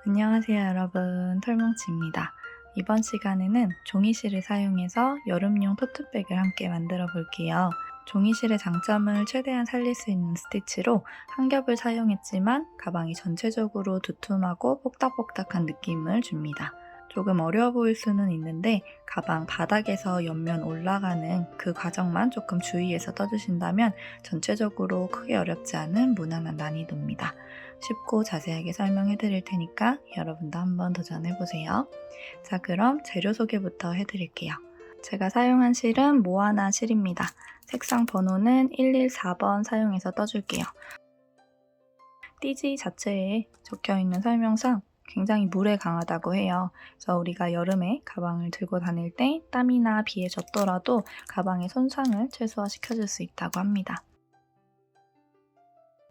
안녕하세요 여러분, 털뭉치입니다. 이번 시간에는 종이실을 사용해서 여름용 토트백을 함께 만들어 볼게요. 종이실의 장점을 최대한 살릴 수 있는 스티치로 한 겹을 사용했지만 가방이 전체적으로 두툼하고 뽁닥뽁닥한 느낌을 줍니다. 조금 어려워 보일 수는 있는데 가방 바닥에서 옆면 올라가는 그 과정만 조금 주의해서 떠주신다면 전체적으로 크게 어렵지 않은 무난한 난이도입니다. 쉽고 자세하게 설명해 드릴 테니까 여러분도 한번 도전해 보세요. 자, 그럼 재료 소개부터 해드릴게요. 제가 사용한 실은 모아나 실입니다. 색상 번호는 114번 사용해서 떠줄게요. 띠지 자체에 적혀있는 설명상 굉장히 물에 강하다고 해요. 그래서 우리가 여름에 가방을 들고 다닐 때 땀이나 비에 젖더라도 가방의 손상을 최소화시켜줄 수 있다고 합니다.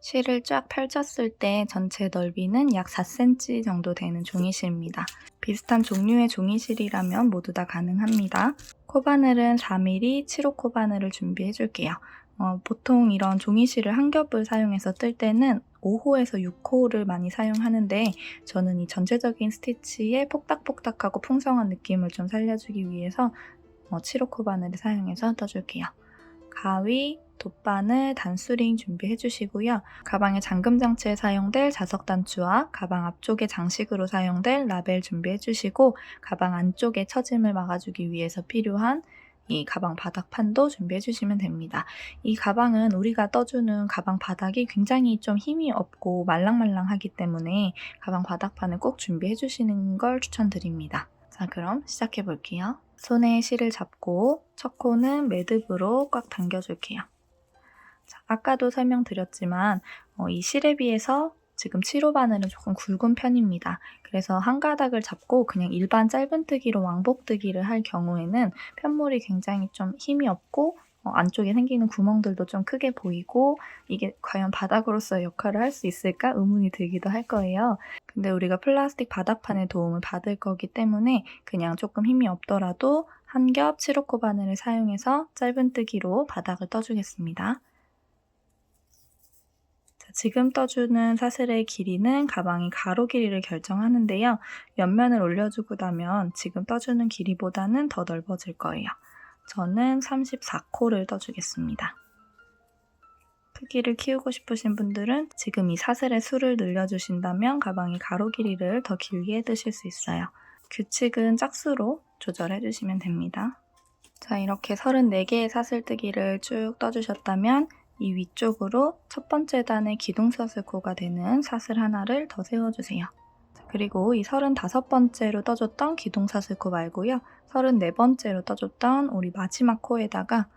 실을 쫙 펼쳤을 때 전체 넓이는 약 4cm 정도 되는 종이실입니다. 비슷한 종류의 종이실이라면 모두 다 가능합니다. 코바늘은 4mm 7호 코바늘을 준비해 줄게요. 보통 이런 종이실을 한 겹을 사용해서 뜰 때는 5호에서 6호를 많이 사용하는데 저는 이 전체적인 스티치의 폭닥폭닥하고 풍성한 느낌을 좀 살려주기 위해서 7호 코바늘을 사용해서 떠줄게요. 가위, 돗바늘, 단수링 준비해 주시고요. 가방의 잠금 장치에 사용될 자석 단추와 가방 앞쪽에 장식으로 사용될 라벨 준비해 주시고 가방 안쪽에 처짐을 막아주기 위해서 필요한 이 가방 바닥판도 준비해 주시면 됩니다. 이 가방은 우리가 떠주는 가방 바닥이 굉장히 좀 힘이 없고 말랑말랑하기 때문에 가방 바닥판을 꼭 준비해 주시는 걸 추천드립니다. 자, 그럼 시작해 볼게요. 손에 실을 잡고 첫 코는 매듭으로 꽉 당겨줄게요. 자, 아까도 설명드렸지만 이 실에 비해서 지금 7호 바늘은 조금 굵은 편입니다. 그래서 한 가닥을 잡고 그냥 일반 짧은뜨기로 왕복뜨기를 할 경우에는 편물이 굉장히 좀 힘이 없고 안쪽에 생기는 구멍들도 좀 크게 보이고 이게 과연 바닥으로서의 역할을 할 수 있을까 의문이 들기도 할 거예요. 근데 우리가 플라스틱 바닥판의 도움을 받을 거기 때문에 그냥 조금 힘이 없더라도 한 겹 7호 바늘을 사용해서 짧은뜨기로 바닥을 떠주겠습니다. 지금 떠주는 사슬의 길이는 가방의 가로 길이를 결정하는데요. 옆면을 올려주고 나면 지금 떠주는 길이보다는 더 넓어질 거예요. 저는 34코를 떠주겠습니다. 크기를 키우고 싶으신 분들은 지금 이 사슬의 수를 늘려주신다면 가방의 가로 길이를 더 길게 뜨실 수 있어요. 규칙은 짝수로 조절해주시면 됩니다. 자, 이렇게 34개의 사슬뜨기를 쭉 떠주셨다면 이 위쪽으로 첫 번째 단의 기둥사슬코가 되는 사슬 하나를 더 세워주세요. 그리고 이 35번째로 떠줬던 기둥사슬코 말고요. 34번째로 떠줬던 우리 마지막 코에다가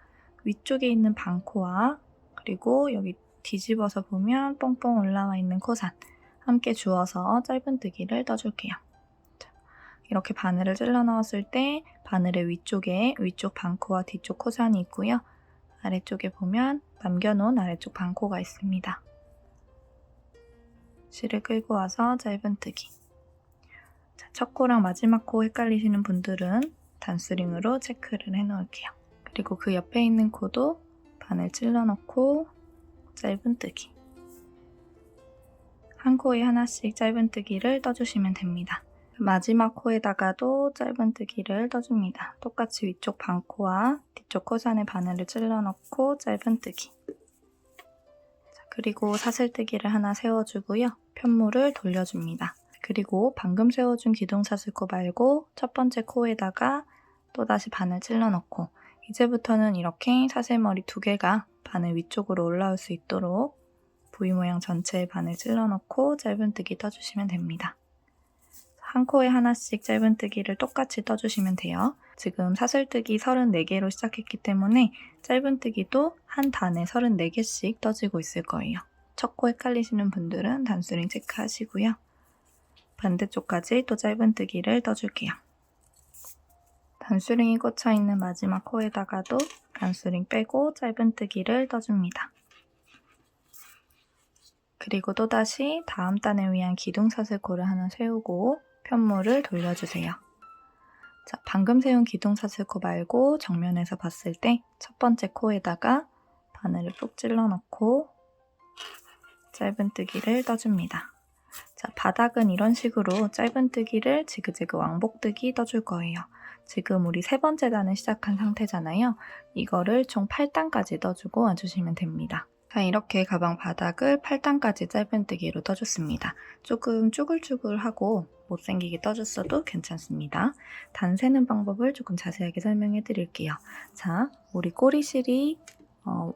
위쪽에 있는 반코와 그리고 여기 뒤집어서 보면 뽕뽕 올라와 있는 코산 함께 주어서 짧은뜨기를 떠줄게요. 이렇게 바늘을 찔러 넣었을 때 바늘의 위쪽에 위쪽 반코와 뒤쪽 코산이 있고요. 아래쪽에 보면 남겨놓은 아래쪽 반코가 있습니다. 실을 끌고 와서 짧은뜨기. 첫 코랑 마지막 코 헷갈리시는 분들은 단수링으로 체크를 해놓을게요. 그리고 그 옆에 있는 코도 바늘 찔러 넣고 짧은뜨기. 한 코에 하나씩 짧은뜨기를 떠주시면 됩니다. 마지막 코에다가도 짧은뜨기를 떠줍니다. 똑같이 위쪽 반코와 뒤쪽 코산에 바늘을 찔러 넣고 짧은뜨기. 그리고 사슬뜨기를 하나 세워주고요. 편물을 돌려줍니다. 그리고 방금 세워준 기둥사슬코 말고 첫 번째 코에다가 또다시 바늘 찔러 넣고 이제부터는 이렇게 사슬머리 2개가 바늘 위쪽으로 올라올 수 있도록 V 모양 전체에 바늘 찔러 넣고 짧은뜨기 떠주시면 됩니다. 한 코에 하나씩 짧은뜨기를 똑같이 떠주시면 돼요. 지금 사슬뜨기 34개로 시작했기 때문에 짧은뜨기도 한 단에 34개씩 떠지고 있을 거예요. 첫 코 헷갈리시는 분들은 단수링 체크하시고요. 반대쪽까지 또 짧은뜨기를 떠줄게요. 단수링이 꽂혀있는 마지막 코에다가도 단수링 빼고 짧은뜨기를 떠줍니다. 그리고 또다시 다음 단을 위한 기둥사슬코를 하나 세우고 편물을 돌려주세요. 자, 방금 세운 기둥사슬코 말고 정면에서 봤을 때 첫 번째 코에다가 바늘을 푹 찔러 넣고 짧은뜨기를 떠줍니다. 자, 바닥은 이런 식으로 짧은뜨기를 지그재그 왕복뜨기 떠줄 거예요. 지금 우리 3번째 단을 시작한 상태잖아요. 이거를 총 8단까지 떠주고 와주시면 됩니다. 자, 이렇게 가방 바닥을 8단까지 짧은뜨기로 떠줬습니다. 조금 쭈글쭈글하고 못생기게 떠줬어도 괜찮습니다. 단 세는 방법을 조금 자세하게 설명해 드릴게요. 자, 우리 꼬리실이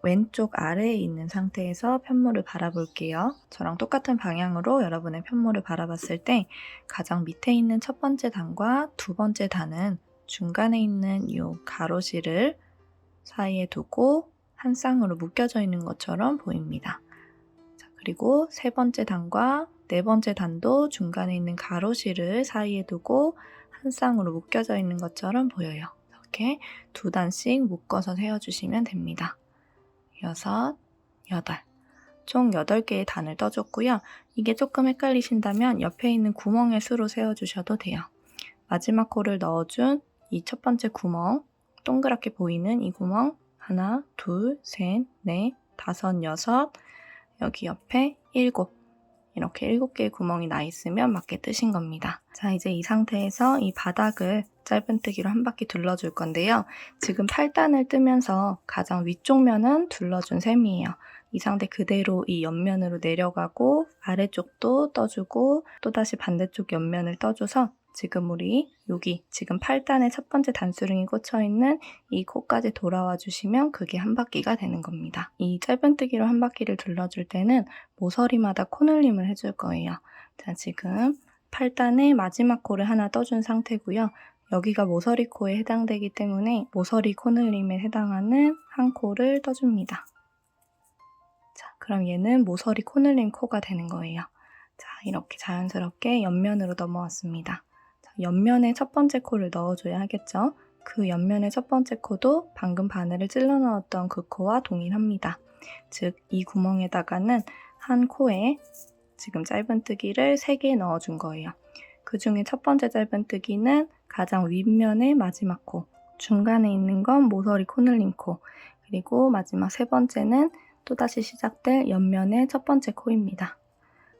왼쪽 아래에 있는 상태에서 편물을 바라볼게요. 저랑 똑같은 방향으로 여러분의 편물을 바라봤을 때 가장 밑에 있는 첫 번째 단과 두 번째 단은 중간에 있는 이 가로실을 사이에 두고 한 쌍으로 묶여져 있는 것처럼 보입니다. 자, 그리고 세 번째 단과 네 번째 단도 중간에 있는 가로실을 사이에 두고 한 쌍으로 묶여져 있는 것처럼 보여요. 이렇게 두 단씩 묶어서 세워주시면 됩니다. 6, 8. 총 8개의 단을 떠줬고요. 이게 조금 헷갈리신다면 옆에 있는 구멍의 수로 세워주셔도 돼요. 마지막 코를 넣어준 이 첫 번째 구멍, 동그랗게 보이는 이 구멍, 하나, 둘, 셋, 넷, 다섯, 여섯, 여기 옆에 7. 이렇게 7개의 구멍이 나 있으면 맞게 뜨신 겁니다. 자, 이제 이 상태에서 이 바닥을 짧은뜨기로 한 바퀴 둘러줄 건데요. 지금 8단을 뜨면서 가장 위쪽 면은 둘러준 셈이에요. 이 상태 그대로 이 옆면으로 내려가고 아래쪽도 떠주고 또다시 반대쪽 옆면을 떠줘서 지금 우리 여기 지금 8단의 첫 번째 단수릉이 꽂혀있는 이 코까지 돌아와 주시면 그게 한 바퀴가 되는 겁니다. 이 짧은뜨기로 한 바퀴를 둘러줄 때는 모서리마다 코늘림을 해줄 거예요. 자, 지금 8단의 마지막 코를 하나 떠준 상태고요. 여기가 모서리 코에 해당되기 때문에 모서리 코늘림에 해당하는 한 코를 떠줍니다. 자, 그럼 얘는 모서리 코늘림 코가 되는 거예요. 자, 이렇게 자연스럽게 옆면으로 넘어왔습니다. 자, 옆면에 첫 번째 코를 넣어줘야 하겠죠? 그 옆면의 첫 번째 코도 방금 바늘을 찔러 넣었던 그 코와 동일합니다. 즉, 이 구멍에다가는 한 코에 지금 짧은뜨기를 3개 넣어준 거예요. 그 중에 첫 번째 짧은뜨기는 가장 윗면의 마지막 코, 중간에 있는 건 모서리 코늘림 코, 그리고 마지막 세 번째는 또다시 시작될 옆면의 첫 번째 코입니다.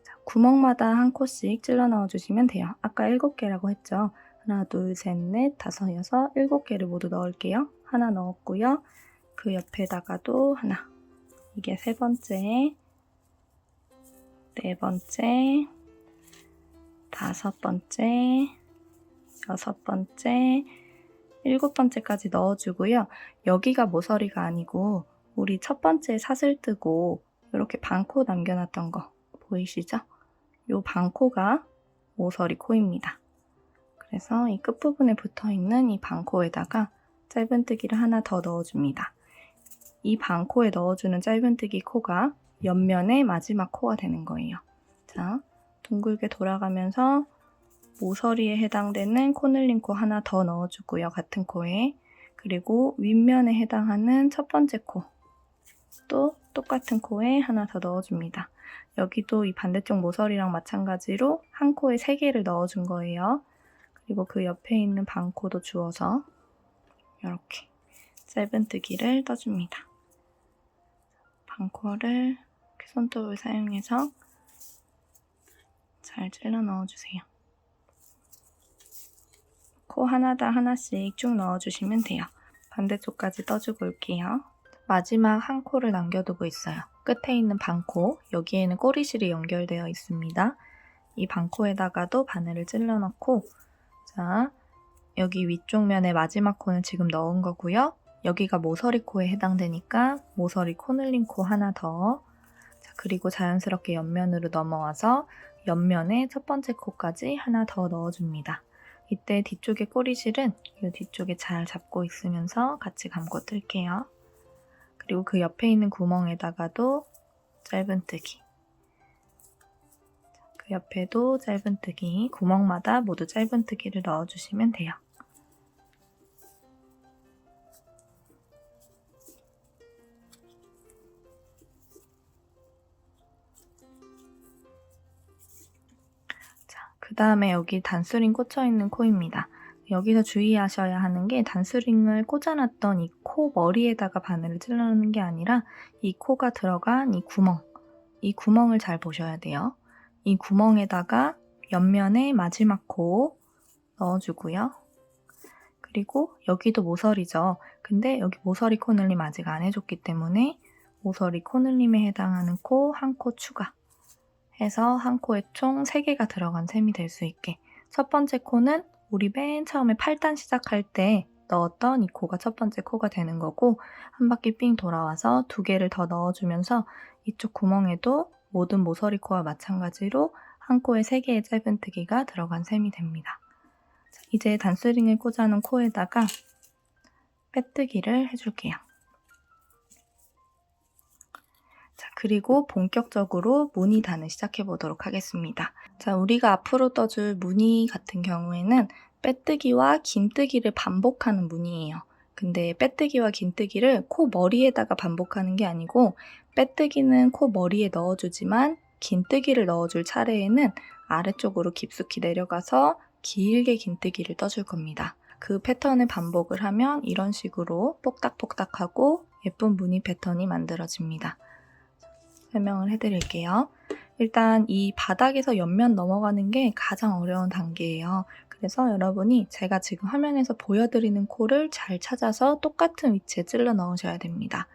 자, 구멍마다 한 코씩 찔러 넣어주시면 돼요. 아까 7개라고 했죠. 하나, 둘, 셋, 넷, 다섯, 여섯, 7개를 모두 넣을게요. 하나 넣었고요. 그 옆에다가도 하나. 이게 세 번째, 네 번째, 다섯 번째, 여섯 번째, 7번째까지 넣어주고요. 여기가 모서리가 아니고 우리 첫 번째 사슬 뜨고 이렇게 반코 남겨놨던 거 보이시죠? 이 반코가 모서리 코입니다. 그래서 이 끝부분에 붙어있는 이 반코에다가 짧은뜨기를 하나 더 넣어줍니다. 이 반코에 넣어주는 짧은뜨기 코가 옆면의 마지막 코가 되는 거예요. 자, 둥글게 돌아가면서 모서리에 해당되는 코늘림 코 하나 더 넣어주고요. 같은 코에. 그리고 윗면에 해당하는 첫 번째 코. 또 똑같은 코에 하나 더 넣어줍니다. 여기도 이 반대쪽 모서리랑 마찬가지로 한 코에 3개를 넣어준 거예요. 그리고 그 옆에 있는 반코도 주워서 이렇게 짧은뜨기를 떠줍니다. 반코를 이렇게 손톱을 사용해서 잘 찔러 넣어주세요. 코 하나당 하나씩 쭉 넣어주시면 돼요. 반대쪽까지 떠주고 올게요. 마지막 한 코를 남겨두고 있어요. 끝에 있는 반코, 여기에는 꼬리실이 연결되어 있습니다. 이 반코에다가도 바늘을 찔러 넣고, 자, 여기 위쪽 면에 마지막 코는 지금 넣은 거고요. 여기가 모서리 코에 해당되니까 모서리 코늘림 코 하나 더. 자, 그리고 자연스럽게 옆면으로 넘어와서 옆면에 첫 번째 코까지 하나 더 넣어줍니다. 이때 뒤쪽의 꼬리실은 이 뒤쪽에 잘 잡고 있으면서 같이 감고 뜰게요. 그리고 그 옆에 있는 구멍에다가도 짧은뜨기. 그 옆에도 짧은뜨기, 구멍마다 모두 짧은뜨기를 넣어주시면 돼요. 그 다음에 여기 단수링 꽂혀있는 코입니다. 여기서 주의하셔야 하는 게 단수링을 꽂아놨던 이 코 머리에다가 바늘을 찔러넣는 게 아니라 이 코가 들어간 이 구멍을 잘 보셔야 돼요. 이 구멍에다가 옆면에 마지막 코 넣어주고요. 그리고 여기도 모서리죠. 근데 여기 모서리 코늘림 아직 안 해줬기 때문에 모서리 코늘림에 해당하는 코 한 코 추가 해서 한 코에 총 3개가 들어간 셈이 될 수 있게 첫 번째 코는 우리 맨 처음에 8단 시작할 때 넣었던 이 코가 첫 번째 코가 되는 거고 한 바퀴 삥 돌아와서 2개를 더 넣어주면서 이쪽 구멍에도 모든 모서리 코와 마찬가지로 한 코에 3개의 짧은뜨기가 들어간 셈이 됩니다. 자, 이제 단스링을 꽂아놓은 코에다가 빼뜨기를 해줄게요. 자, 그리고 본격적으로 무늬단을 시작해 보도록 하겠습니다. 자, 우리가 앞으로 떠줄 무늬 같은 경우에는 빼뜨기와 긴뜨기를 반복하는 무늬예요. 근데 빼뜨기와 긴뜨기를 코 머리에다가 반복하는 게 아니고 빼뜨기는 코 머리에 넣어주지만 긴뜨기를 넣어줄 차례에는 아래쪽으로 깊숙이 내려가서 길게 긴뜨기를 떠줄 겁니다. 그 패턴을 반복을 하면 이런 식으로 뽁닥뽁닥하고 예쁜 무늬 패턴이 만들어집니다. 설명을 해드릴게요. 일단 이 바닥에서 옆면 넘어가는 게 가장 어려운 단계예요. 그래서 여러분이 제가 지금 화면에서 보여드리는 코를 잘 찾아서 똑같은 위치에 찔러 넣으셔야 됩니다.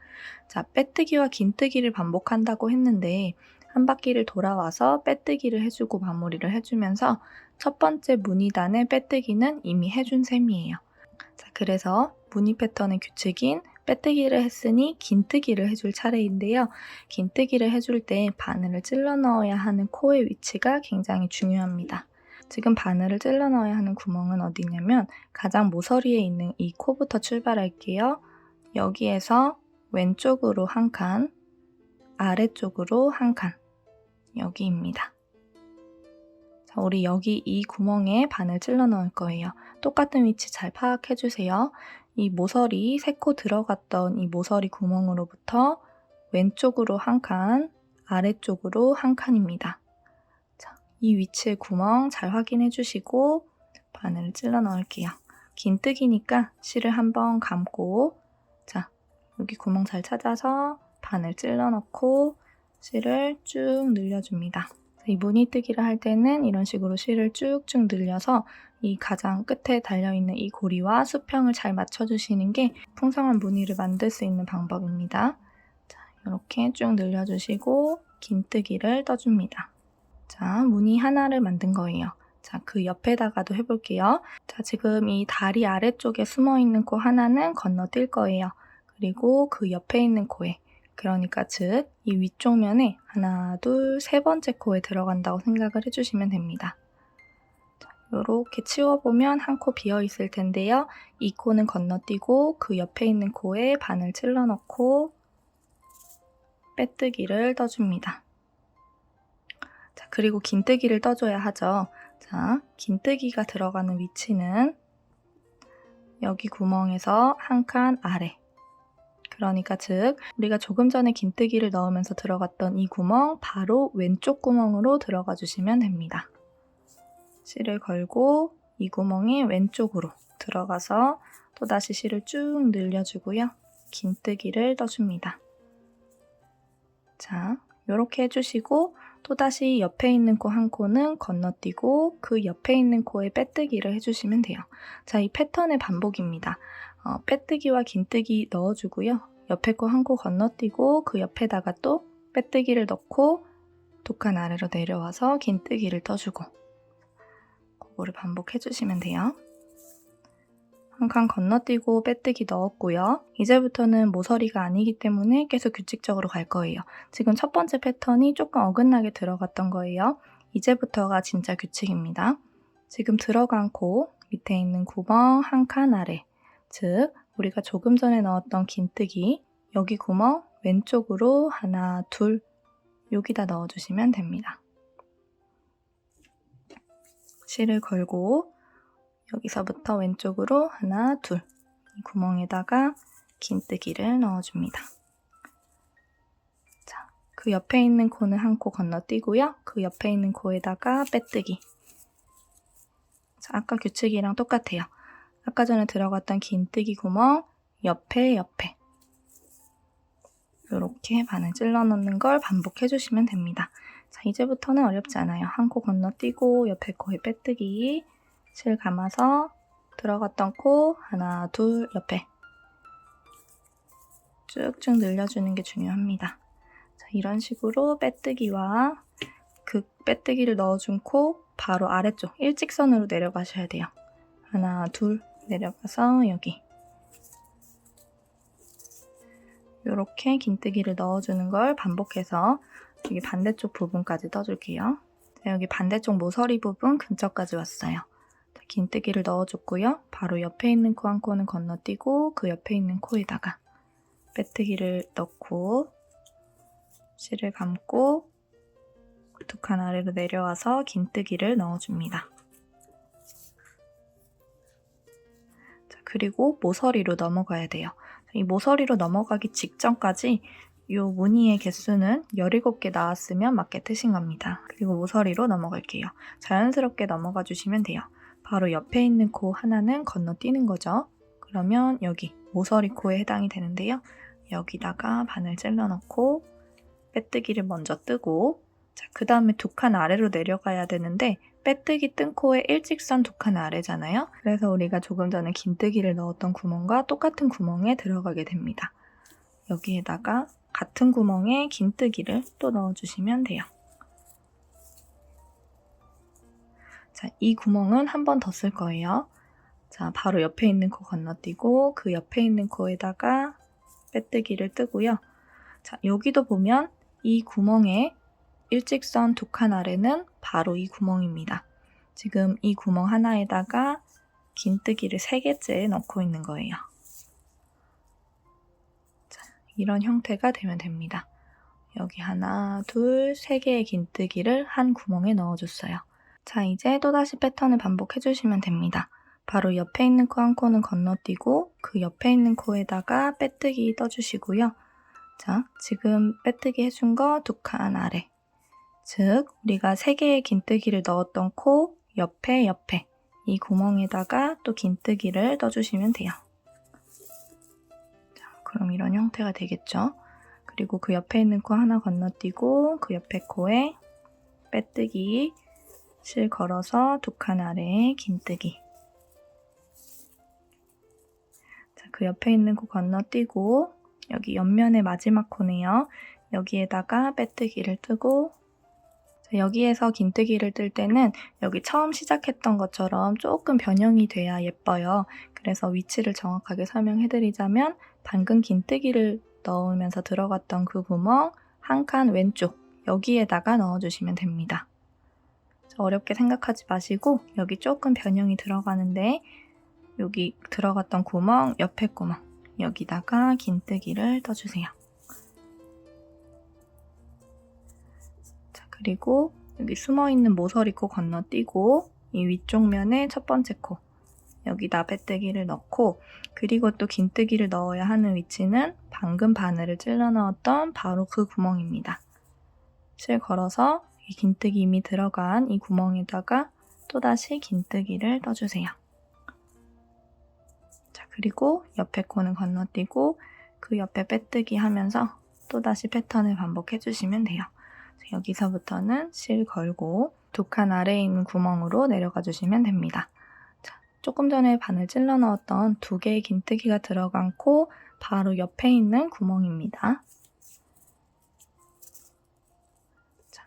자, 빼뜨기와 긴뜨기를 반복한다고 했는데 한 바퀴를 돌아와서 빼뜨기를 해주고 마무리를 해주면서 첫 번째 무늬단의 빼뜨기는 이미 해준 셈이에요. 자, 그래서 무늬 패턴의 규칙인 빼뜨기를 했으니 긴뜨기를 해줄 차례인데요. 긴뜨기를 해줄 때 바늘을 찔러 넣어야 하는 코의 위치가 굉장히 중요합니다. 지금 바늘을 찔러 넣어야 하는 구멍은 어디냐면 가장 모서리에 있는 이 코부터 출발할게요. 여기에서 왼쪽으로 한 칸, 아래쪽으로 한 칸, 여기입니다. 자, 우리 여기 이 구멍에 바늘 찔러 넣을 거예요. 똑같은 위치 잘 파악해주세요. 이 모서리, 3코 들어갔던 이 모서리 구멍으로부터 왼쪽으로 한 칸, 아래쪽으로 한 칸입니다. 자, 이 위치의 구멍 잘 확인해 주시고 바늘을 찔러 넣을게요. 긴뜨기니까 실을 한번 감고 자, 여기 구멍 잘 찾아서 바늘 찔러 넣고 실을 쭉 늘려줍니다. 이 무늬뜨기를 할 때는 이런 식으로 실을 쭉쭉 늘려서 이 가장 끝에 달려있는 이 고리와 수평을 잘 맞춰주시는 게 풍성한 무늬를 만들 수 있는 방법입니다. 자, 이렇게 쭉 늘려주시고 긴뜨기를 떠줍니다. 자, 무늬 하나를 만든 거예요. 자, 그 옆에다가도 해볼게요. 자, 지금 이 다리 아래쪽에 숨어있는 코 하나는 건너뛸 거예요. 그리고 그 옆에 있는 코에 그러니까 즉 이 위쪽 면에 하나, 둘, 3번째 코에 들어간다고 생각을 해주시면 됩니다. 이렇게 치워보면 한 코 비어있을 텐데요. 이 코는 건너뛰고 그 옆에 있는 코에 바늘 찔러 넣고 빼뜨기를 떠줍니다. 자, 그리고 긴뜨기를 떠줘야 하죠. 자, 긴뜨기가 들어가는 위치는 여기 구멍에서 한 칸 아래. 그러니까 즉 우리가 조금 전에 긴뜨기를 넣으면서 들어갔던 이 구멍 바로 왼쪽 구멍으로 들어가 주시면 됩니다. 실을 걸고 이 구멍이 왼쪽으로 들어가서 또다시 실을 쭉 늘려주고요. 긴뜨기를 떠줍니다. 자, 이렇게 해주시고 또다시 옆에 있는 코 한 코는 건너뛰고 그 옆에 있는 코에 빼뜨기를 해주시면 돼요. 자, 이 패턴의 반복입니다. 빼뜨기와 긴뜨기 넣어주고요. 옆에 코 한 코 건너뛰고 그 옆에다가 또 빼뜨기를 넣고 두 칸 아래로 내려와서 긴뜨기를 떠주고 그거를 반복해주시면 돼요. 한 칸 건너뛰고 빼뜨기 넣었고요. 이제부터는 모서리가 아니기 때문에 계속 규칙적으로 갈 거예요. 지금 첫 번째 패턴이 조금 어긋나게 들어갔던 거예요. 이제부터가 진짜 규칙입니다. 지금 들어간 코 밑에 있는 구멍 한 칸 아래 즉 우리가 조금 전에 넣었던 긴뜨기 여기 구멍 왼쪽으로 하나, 둘 여기다 넣어주시면 됩니다. 실을 걸고 여기서부터 왼쪽으로 하나, 둘 이 구멍에다가 긴뜨기를 넣어줍니다. 자, 그 옆에 있는 코는 한 코 건너뛰고요. 그 옆에 있는 코에다가 빼뜨기. 자, 아까 규칙이랑 똑같아요. 아까 전에 들어갔던 긴뜨기 구멍 옆에 이렇게 바늘 찔러 넣는 걸 반복해 주시면 됩니다. 자, 이제부터는 어렵지 않아요. 한 코 건너뛰고 옆에 코에 빼뜨기, 실 감아서 들어갔던 코 하나, 둘, 옆에 쭉쭉 늘려주는 게 중요합니다. 자, 이런 식으로 빼뜨기와 그 빼뜨기를 넣어준 코 바로 아래쪽 일직선으로 내려가셔야 돼요. 하나, 둘 내려가서 여기 이렇게 긴뜨기를 넣어주는 걸 반복해서 여기 반대쪽 부분까지 떠줄게요. 자, 여기 반대쪽 모서리 부분 근처까지 왔어요. 자, 긴뜨기를 넣어줬고요. 바로 옆에 있는 코 한 코는 건너뛰고 그 옆에 있는 코에다가 빼뜨기를 넣고 실을 감고 두 칸 아래로 내려와서 긴뜨기를 넣어줍니다. 자, 그리고 모서리로 넘어가야 돼요. 이 모서리로 넘어가기 직전까지 이 무늬의 개수는 17개 나왔으면 맞게 트신 겁니다. 그리고 모서리로 넘어갈게요. 자연스럽게 넘어가 주시면 돼요. 바로 옆에 있는 코 하나는 건너뛰는 거죠. 그러면 여기 모서리 코에 해당이 되는데요. 여기다가 바늘 찔러 넣고 빼뜨기를 먼저 뜨고 자, 그 다음에 두 칸 아래로 내려가야 되는데 빼뜨기 뜬 코에 일직선 두 칸 아래잖아요. 그래서 우리가 조금 전에 긴뜨기를 넣었던 구멍과 똑같은 구멍에 들어가게 됩니다. 여기에다가 같은 구멍에 긴뜨기를 또 넣어주시면 돼요. 자, 이 구멍은 한 번 더 쓸 거예요. 자, 바로 옆에 있는 코 건너뛰고 그 옆에 있는 코에다가 빼뜨기를 뜨고요. 자, 여기도 보면 이 구멍에 일직선 두 칸 아래는 바로 이 구멍입니다. 지금 이 구멍 하나에다가 긴뜨기를 3개째 넣고 있는 거예요. 자, 이런 형태가 되면 됩니다. 여기 하나, 둘, 3개의 긴뜨기를 한 구멍에 넣어줬어요. 자, 이제 또다시 패턴을 반복해주시면 됩니다. 바로 옆에 있는 코 한 코는 건너뛰고 그 옆에 있는 코에다가 빼뜨기 떠주시고요. 자, 지금 빼뜨기 해준 거 두 칸 아래. 즉, 우리가 3개의 긴뜨기를 넣었던 코 옆에 이 구멍에다가 또 긴뜨기를 떠주시면 돼요. 자, 그럼 이런 형태가 되겠죠. 그리고 그 옆에 있는 코 하나 건너뛰고 그 옆에 코에 빼뜨기 실 걸어서 두 칸 아래에 긴뜨기. 자, 그 옆에 있는 코 건너뛰고 여기 옆면의 마지막 코네요. 여기에다가 빼뜨기를 뜨고 여기에서 긴뜨기를 뜰 때는 여기 처음 시작했던 것처럼 조금 변형이 돼야 예뻐요. 그래서 위치를 정확하게 설명해드리자면 방금 긴뜨기를 넣으면서 들어갔던 그 구멍 한 칸 왼쪽 여기에다가 넣어주시면 됩니다. 어렵게 생각하지 마시고 여기 조금 변형이 들어가는데 여기 들어갔던 구멍 옆에 구멍 여기다가 긴뜨기를 떠주세요. 그리고 여기 숨어있는 모서리 코 건너뛰고 이 위쪽 면에 첫 번째 코 여기다 빼뜨기를 넣고 그리고 또 긴뜨기를 넣어야 하는 위치는 방금 바늘을 찔러 넣었던 바로 그 구멍입니다. 실 걸어서 이 긴뜨기 이미 들어간 이 구멍에다가 또다시 긴뜨기를 떠주세요. 자, 그리고 옆에 코는 건너뛰고 그 옆에 빼뜨기 하면서 또다시 패턴을 반복해주시면 돼요. 여기서부터는 실 걸고 두 칸 아래에 있는 구멍으로 내려가 주시면 됩니다. 자, 조금 전에 바늘 찔러 넣었던 2개의 긴뜨기가 들어간 코 바로 옆에 있는 구멍입니다. 자,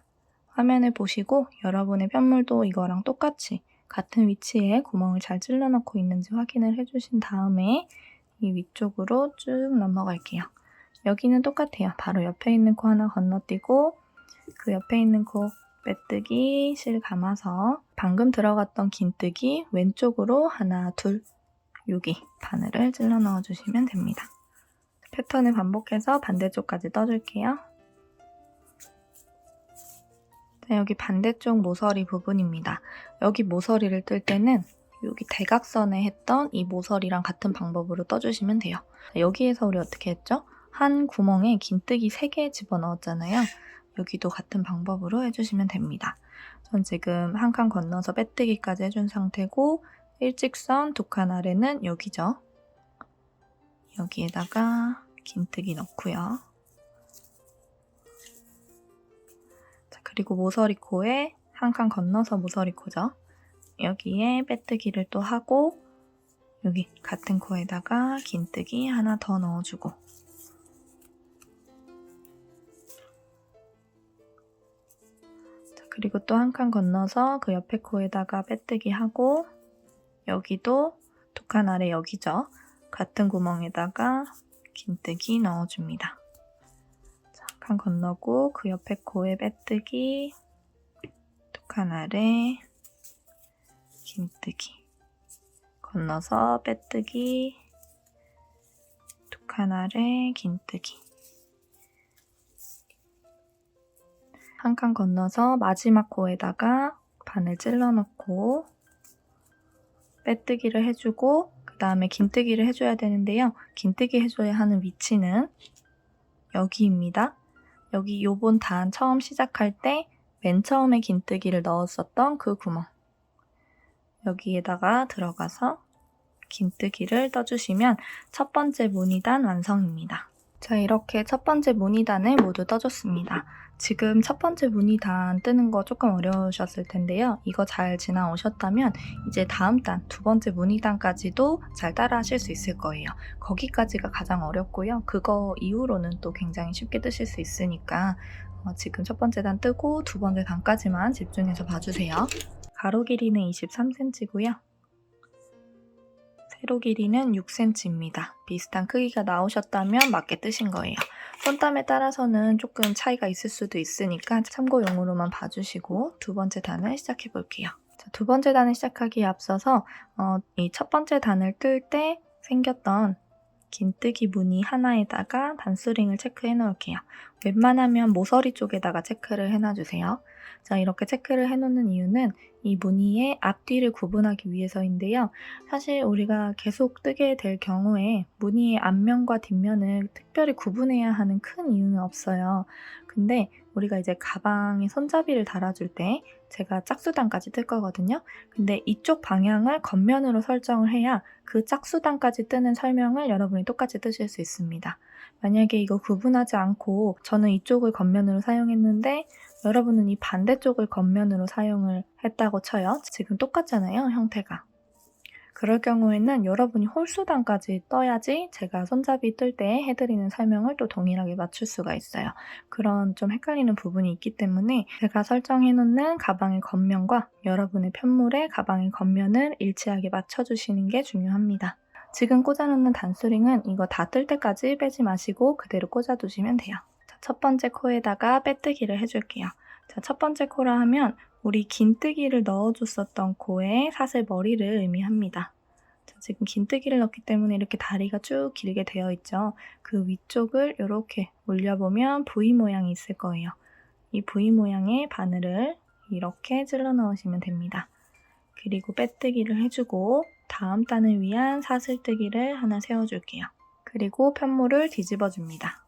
화면을 보시고 여러분의 편물도 이거랑 똑같이 같은 위치에 구멍을 잘 찔러 넣고 있는지 확인을 해주신 다음에 이 위쪽으로 쭉 넘어갈게요. 여기는 똑같아요. 바로 옆에 있는 코 하나 건너뛰고 그 옆에 있는 코 빼뜨기 실 감아서 방금 들어갔던 긴뜨기 왼쪽으로 하나, 둘 여기 바늘을 찔러 넣어주시면 됩니다. 패턴을 반복해서 반대쪽까지 떠줄게요. 자, 여기 반대쪽 모서리 부분입니다. 여기 모서리를 뜰 때는 여기 대각선에 했던 이 모서리랑 같은 방법으로 떠주시면 돼요. 여기에서 우리 어떻게 했죠? 한 구멍에 긴뜨기 3개 집어넣었잖아요. 여기도 같은 방법으로 해주시면 됩니다. 전 지금 한 칸 건너서 빼뜨기까지 해준 상태고 일직선 두 칸 아래는 여기죠. 여기에다가 긴뜨기 넣고요. 자, 그리고 모서리코에 한 칸 건너서 모서리코죠. 여기에 빼뜨기를 또 하고 여기 같은 코에다가 긴뜨기 하나 더 넣어주고 그리고 또 한 칸 건너서 그 옆에 코에다가 빼뜨기 하고 여기도 두 칸 아래 여기죠. 같은 구멍에다가 긴뜨기 넣어줍니다. 한 칸 건너고 그 옆에 코에 빼뜨기 두 칸 아래 긴뜨기 건너서 빼뜨기 두 칸 아래 긴뜨기 한 칸 건너서 마지막 코에다가 바늘 찔러 넣고 빼뜨기를 해주고 그 다음에 긴뜨기를 해줘야 되는데요. 긴뜨기 해줘야 하는 위치는 여기입니다. 여기 요번 단 처음 시작할 때 맨 처음에 긴뜨기를 넣었었던 그 구멍 여기에다가 들어가서 긴뜨기를 떠주시면 첫 번째 무늬단 완성입니다. 자, 이렇게 첫 번째 무늬단을 모두 떠줬습니다. 지금 첫 번째 무늬단 뜨는 거 조금 어려우셨을 텐데요. 이거 잘 지나오셨다면 이제 다음 단, 두 번째 무늬단까지도 잘 따라 하실 수 있을 거예요. 거기까지가 가장 어렵고요. 그거 이후로는 또 굉장히 쉽게 뜨실 수 있으니까 지금 첫 번째 단 뜨고 두 번째 단까지만 집중해서 봐주세요. 가로 길이는 23cm고요. 세로 길이는 6cm입니다. 비슷한 크기가 나오셨다면 맞게 뜨신 거예요. 손땀에 따라서는 조금 차이가 있을 수도 있으니까 참고용으로만 봐주시고 두 번째 단을 시작해 볼게요. 자, 두 번째 단을 시작하기에 앞서서 이 첫 번째 단을 뜰 때 생겼던 긴뜨기 무늬 하나에다가 단수링을 체크해 놓을게요. 웬만하면 모서리 쪽에다가 체크를 해놔주세요. 자, 이렇게 체크를 해놓는 이유는 이 무늬의 앞뒤를 구분하기 위해서인데요. 사실 우리가 계속 뜨게 될 경우에 무늬의 앞면과 뒷면을 특별히 구분해야 하는 큰 이유는 없어요. 근데 우리가 이제 가방에 손잡이를 달아줄 때 제가 짝수단까지 뜰 거거든요. 근데 이쪽 방향을 겉면으로 설정을 해야 그 짝수단까지 뜨는 설명을 여러분이 똑같이 뜨실 수 있습니다. 만약에 이거 구분하지 않고 저는 이쪽을 겉면으로 사용했는데 여러분은 이 반대쪽을 겉면으로 사용을 했다고 쳐요. 지금 똑같잖아요, 형태가. 그럴 경우에는 여러분이 홀수단까지 떠야지 제가 손잡이 뜰 때 해드리는 설명을 또 동일하게 맞출 수가 있어요. 그런 좀 헷갈리는 부분이 있기 때문에 제가 설정해놓는 가방의 겉면과 여러분의 편물의 가방의 겉면을 일치하게 맞춰주시는 게 중요합니다. 지금 꽂아놓는 단수링은 이거 다 뜰 때까지 빼지 마시고 그대로 꽂아두시면 돼요. 자, 첫 번째 코에다가 빼뜨기를 해줄게요. 자, 첫 번째 코라 하면 우리 긴뜨기를 넣어줬었던 코의 사슬 머리를 의미합니다. 자, 지금 긴뜨기를 넣기 때문에 이렇게 다리가 쭉 길게 되어 있죠. 그 위쪽을 이렇게 올려보면 V 모양이 있을 거예요. 이 V 모양의 바늘을 이렇게 찔러 넣으시면 됩니다. 그리고 빼뜨기를 해주고 다음 단을 위한 사슬뜨기를 하나 세워줄게요. 그리고 편물을 뒤집어줍니다.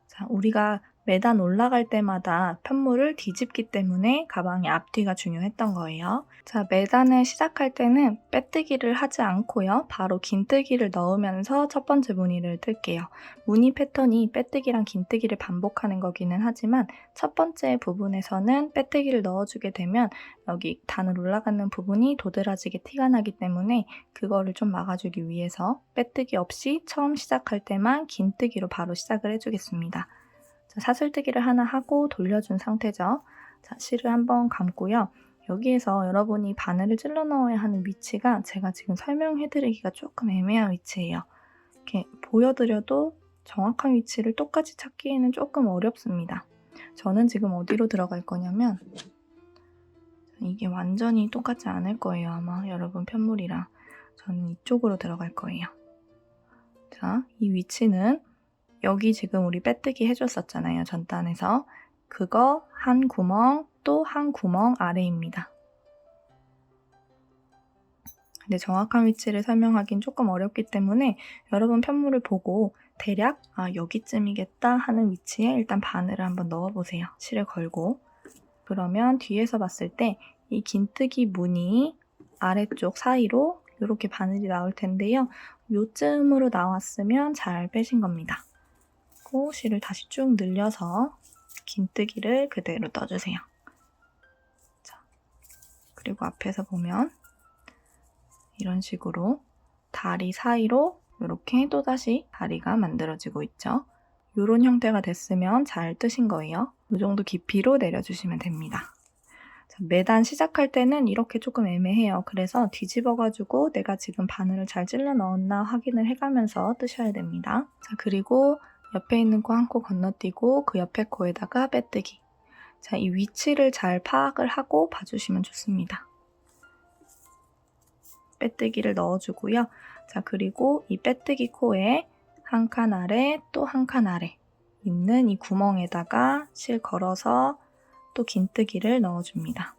자, 우리가 매단 올라갈 때마다 편물을 뒤집기 때문에 가방의 앞뒤가 중요했던 거예요. 자, 매단을 시작할 때는 빼뜨기를 하지 않고요. 바로 긴뜨기를 넣으면서 첫 번째 무늬를 뜰게요. 무늬 패턴이 빼뜨기랑 긴뜨기를 반복하는 거기는 하지만 첫 번째 부분에서는 빼뜨기를 넣어주게 되면 여기 단을 올라가는 부분이 도드라지게 티가 나기 때문에 그거를 좀 막아주기 위해서 빼뜨기 없이 처음 시작할 때만 긴뜨기로 바로 시작을 해주겠습니다. 자, 사슬뜨기를 하나 하고 돌려준 상태죠. 자, 실을 한번 감고요. 여기에서 여러분이 바늘을 찔러 넣어야 하는 위치가 제가 지금 설명해드리기가 조금 애매한 위치예요. 이렇게 보여드려도 정확한 위치를 똑같이 찾기에는 조금 어렵습니다. 저는 지금 어디로 들어갈 거냐면 이게 완전히 똑같지 않을 거예요. 아마 여러분 편물이랑 저는 이쪽으로 들어갈 거예요. 자, 이 위치는 여기 지금 우리 빼뜨기 해줬었잖아요. 전단에서. 그거 한 구멍 또 한 구멍 아래입니다. 근데 정확한 위치를 설명하긴 조금 어렵기 때문에 여러분 편물을 보고 대략 여기쯤이겠다 하는 위치에 일단 바늘을 한번 넣어보세요. 실을 걸고. 그러면 뒤에서 봤을 때 이 긴뜨기 무늬 아래쪽 사이로 이렇게 바늘이 나올 텐데요. 요쯤으로 나왔으면 잘 빼신 겁니다. 실을 다시 쭉 늘려서 긴뜨기를 그대로 떠주세요. 자, 그리고 앞에서 보면 이런 식으로 다리 사이로 이렇게 또다시 다리가 만들어지고 있죠. 이런 형태가 됐으면 잘 뜨신 거예요. 이 정도 깊이로 내려주시면 됩니다. 자, 매단 시작할 때는 이렇게 조금 애매해요. 그래서 뒤집어가지고 내가 지금 바늘을 잘 찔러 넣었나 확인을 해가면서 뜨셔야 됩니다. 자, 그리고 옆에 있는 코 한 코 건너뛰고 그 옆에 코에다가 빼뜨기. 자, 이 위치를 잘 파악을 하고 봐주시면 좋습니다. 빼뜨기를 넣어주고요. 자, 그리고 이 빼뜨기 코에 한 칸 아래 또 한 칸 아래 있는 이 구멍에다가 실 걸어서 또 긴뜨기를 넣어줍니다.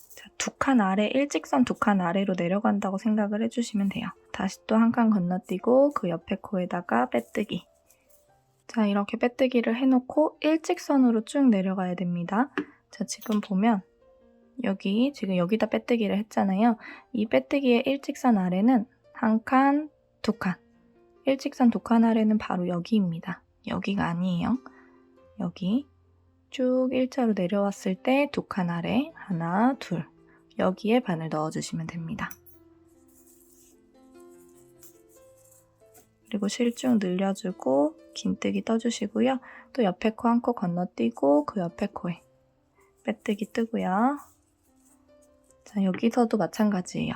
자, 두 칸 아래, 일직선 두 칸 아래로 내려간다고 생각을 해주시면 돼요. 다시 또 한 칸 건너뛰고 그 옆에 코에다가 빼뜨기. 자, 이렇게 빼뜨기를 해놓고 일직선으로 쭉 내려가야 됩니다. 자, 지금 보면 지금 여기다 빼뜨기를 했잖아요. 이 빼뜨기의 일직선 아래는 한 칸, 두 칸. 일직선 두 칸 아래는 바로 여기입니다. 여기가 아니에요. 여기 쭉 일자로 내려왔을 때 두 칸 아래 하나, 둘. 여기에 바늘 넣어주시면 됩니다. 그리고 실 쭉 늘려주고 긴뜨기 떠주시고요. 또 옆에 코 한 코 건너뛰고 그 옆에 코에 빼뜨기 뜨고요. 자, 여기서도 마찬가지예요.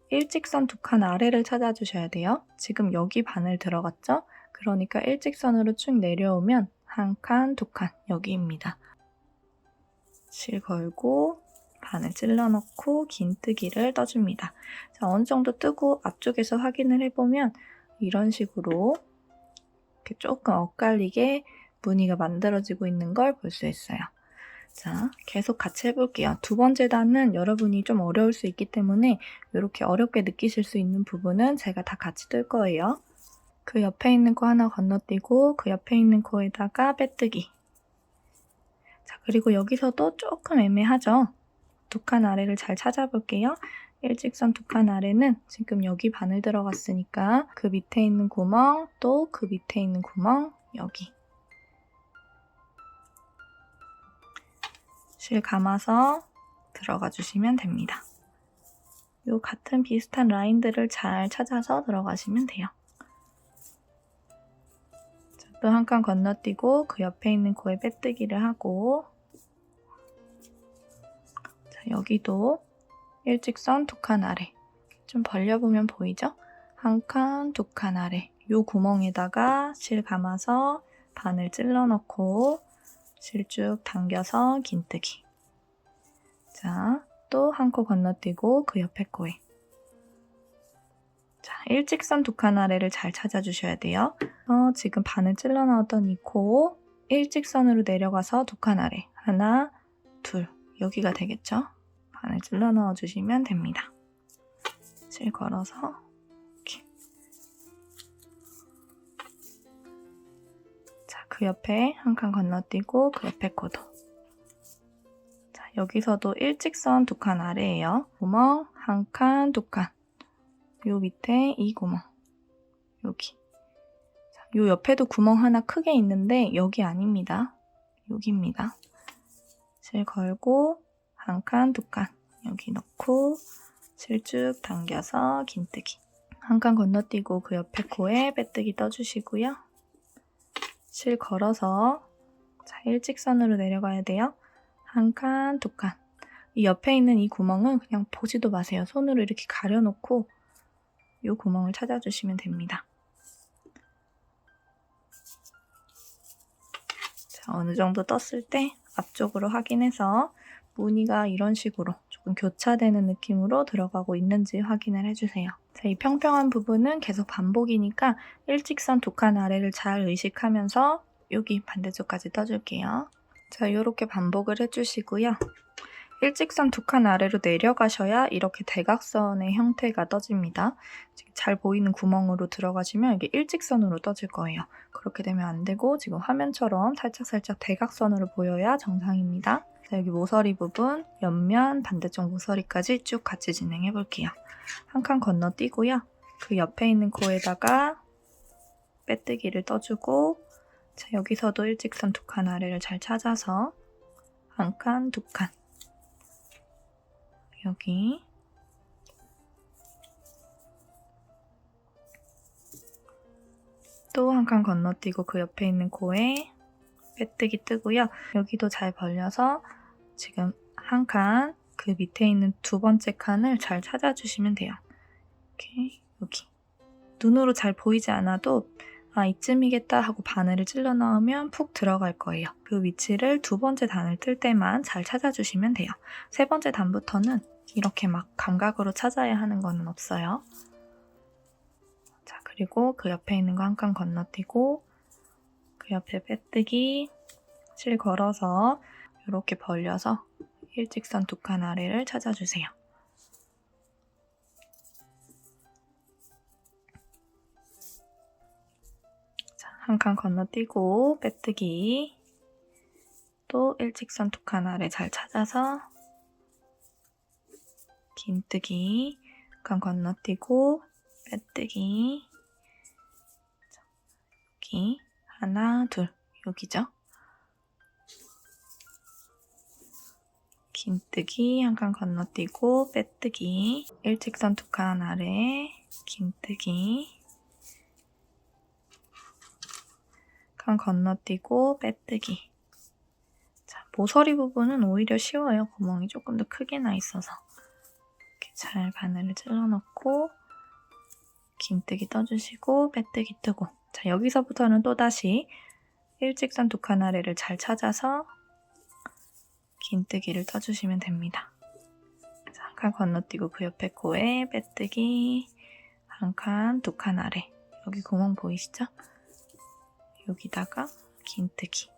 일직선 두 칸 아래를 찾아주셔야 돼요. 지금 여기 바늘 들어갔죠? 그러니까 일직선으로 쭉 내려오면 한 칸, 두 칸 여기입니다. 실 걸고 바늘 찔러 넣고 긴뜨기를 떠줍니다. 자, 어느 정도 뜨고 앞쪽에서 확인을 해보면 이런 식으로 이렇게 조금 엇갈리게 무늬가 만들어지고 있는 걸 볼 수 있어요. 자, 계속 같이 해볼게요. 두 번째 단은 여러분이 좀 어려울 수 있기 때문에 이렇게 어렵게 느끼실 수 있는 부분은 제가 다 같이 뜰 거예요. 그 옆에 있는 코 하나 건너뛰고 그 옆에 있는 코에다가 빼뜨기. 자, 그리고 여기서도 조금 애매하죠? 두 칸 아래를 잘 찾아볼게요. 일직선 두 칸 아래는 지금 여기 바늘 들어갔으니까 그 밑에 있는 구멍, 또 그 밑에 있는 구멍, 여기. 실 감아서 들어가 주시면 됩니다. 요 같은 비슷한 라인들을 잘 찾아서 들어가시면 돼요. 또 한 칸 건너뛰고 그 옆에 있는 코에 빼뜨기를 하고, 자, 여기도 일직선 두 칸 아래 좀 벌려보면 보이죠? 한 칸, 두 칸 아래 요 구멍에다가 실 감아서 바늘 찔러 넣고 실 쭉 당겨서 긴뜨기. 자, 또 한 코 건너뛰고 그 옆에 코에. 자, 일직선 두 칸 아래를 잘 찾아주셔야 돼요. 지금 바늘 찔러 넣었던 이 코 일직선으로 내려가서 두 칸 아래 하나, 둘 여기가 되겠죠? 바늘 찔러 넣어주시면 됩니다. 실 걸어서 이렇게. 자, 그 옆에 한 칸 건너뛰고 그 옆에 코도. 자, 여기서도 일직선 두 칸 아래예요. 구멍 한 칸, 두 칸. 요 밑에 이 구멍. 여기. 자, 요 옆에도 구멍 하나 크게 있는데 여기 아닙니다. 여기입니다. 실 걸고 한 칸, 두 칸. 여기 넣고 실 쭉 당겨서 긴뜨기. 한 칸 건너뛰고 그 옆에 코에 빼뜨기 떠주시고요. 실 걸어서 자, 일직선으로 내려가야 돼요. 한 칸, 두 칸. 이 옆에 있는 이 구멍은 그냥 보지도 마세요. 손으로 이렇게 가려놓고 이 구멍을 찾아주시면 됩니다. 자, 어느 정도 떴을 때 앞쪽으로 확인해서 무늬가 이런 식으로 조금 교차되는 느낌으로 들어가고 있는지 확인을 해주세요. 자, 이 평평한 부분은 계속 반복이니까 일직선 두 칸 아래를 잘 의식하면서 여기 반대쪽까지 떠줄게요. 자, 이렇게 반복을 해주시고요. 일직선 두 칸 아래로 내려가셔야 이렇게 대각선의 형태가 떠집니다. 잘 보이는 구멍으로 들어가시면 이게 일직선으로 떠질 거예요. 그렇게 되면 안 되고 지금 화면처럼 살짝살짝 대각선으로 보여야 정상입니다. 자, 여기 모서리 부분, 옆면, 반대쪽 모서리까지 쭉 같이 진행해 볼게요. 한 칸 건너뛰고요. 그 옆에 있는 코에다가 빼뜨기를 떠주고 자, 여기서도 일직선 2칸 아래를 잘 찾아서 1칸, 2칸 여기 또 1칸 건너뛰고 그 옆에 있는 코에 빼뜨기 뜨고요. 여기도 잘 벌려서 지금 1칸 그 밑에 있는 2번째 칸을 잘 찾아주시면 돼요. 이렇게 여기 눈으로 잘 보이지 않아도 이쯤이겠다 하고 바늘을 찔러 넣으면 푹 들어갈 거예요. 그 위치를 2번째 단을 뜰 때만 잘 찾아주시면 돼요. 3번째 단부터는 이렇게 막 감각으로 찾아야 하는 건 없어요. 자, 그리고 그 옆에 있는 거 1칸 건너뛰고 그 옆에 빼뜨기 실 걸어서 이렇게 벌려서 일직선 2칸 아래를 찾아주세요. 자, 1칸 건너뛰고 빼뜨기 또 일직선 2칸 아래 잘 찾아서 긴뜨기 1칸 건너뛰고 빼뜨기 여기 하나, 둘 여기죠. 긴뜨기 1칸 건너뛰고 빼뜨기 일직선 2칸 아래 긴뜨기 1칸 건너뛰고 빼뜨기. 자, 모서리 부분은 오히려 쉬워요. 구멍이 조금 더 크게 나 있어서 이렇게 잘 바늘을 찔러 넣고 긴뜨기 떠주시고 빼뜨기 뜨고. 자, 여기서부터는 또다시 일직선 2칸 아래를 잘 찾아서 긴뜨기를 떠주시면 됩니다. 자, 1칸 건너뛰고 그 옆에 코에 빼뜨기 1칸, 2칸 아래 여기 구멍 보이시죠? 여기다가 긴뜨기.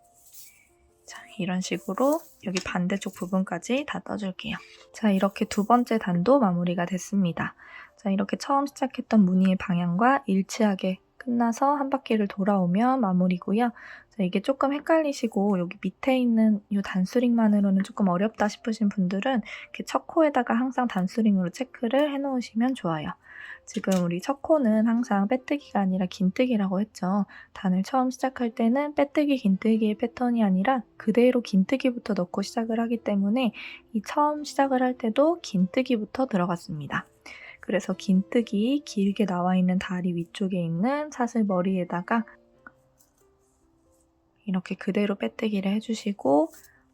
자, 이런 식으로 여기 반대쪽 부분까지 다 떠줄게요. 자, 이렇게 2번째 단도 마무리가 됐습니다. 자, 이렇게 처음 시작했던 무늬의 방향과 일치하게 끝나서 한 바퀴를 돌아오면 마무리고요. 자, 이게 조금 헷갈리시고 여기 밑에 있는 이 단수링만으로는 조금 어렵다 싶으신 분들은 이렇게 첫 코에다가 항상 단수링으로 체크를 해놓으시면 좋아요. 지금 우리 첫 코는 항상 빼뜨기가 아니라 긴뜨기라고 했죠. 단을 처음 시작할 때는 빼뜨기, 긴뜨기의 패턴이 아니라 그대로 긴뜨기부터 넣고 시작을 하기 때문에 이 처음 시작을 할 때도 긴뜨기부터 들어갔습니다. 그래서 긴뜨기 길게 나와 있는 다리 위쪽에 있는 사슬 머리에다가 이렇게 그대로 빼뜨기를 해주시고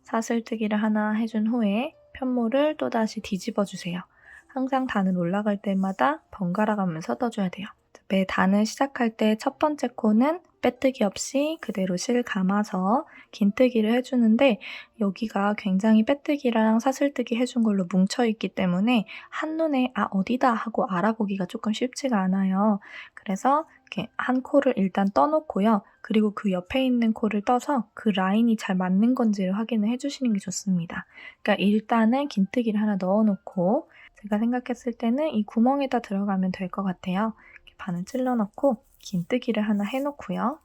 사슬뜨기를 하나 해준 후에 편모를 또다시 뒤집어 주세요. 항상 단을 올라갈 때마다 번갈아 가면서 떠줘야 돼요. 매 단을 시작할 때 첫 번째 코는 빼뜨기 없이 그대로 실 감아서 긴뜨기를 해주는데 여기가 굉장히 빼뜨기랑 사슬뜨기 해준 걸로 뭉쳐있기 때문에 한눈에 어디다 하고 알아보기가 조금 쉽지가 않아요. 그래서 이렇게 한 코를 일단 떠놓고요. 그리고 그 옆에 있는 코를 떠서 그 라인이 잘 맞는 건지를 확인을 해주시는 게 좋습니다. 그러니까 일단은 긴뜨기를 하나 넣어놓고 제가 생각했을 때는 이 구멍에다 들어가면 될 것 같아요. 이렇게 바늘 찔러 넣고 긴뜨기를 하나 해놓고요.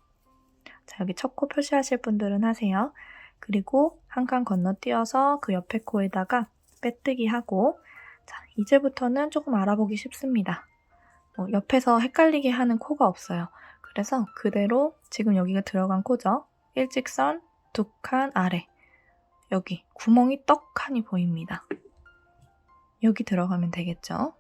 자, 여기 첫 코 표시하실 분들은 하세요. 그리고 1칸 건너뛰어서 그 옆에 코에다가 빼뜨기 하고 자, 이제부터는 조금 알아보기 쉽습니다. 옆에서 헷갈리게 하는 코가 없어요. 그래서 그대로 지금 여기가 들어간 코죠. 일직선 2칸 아래 여기 구멍이 떡하니 보입니다. 여기 들어가면 되겠죠.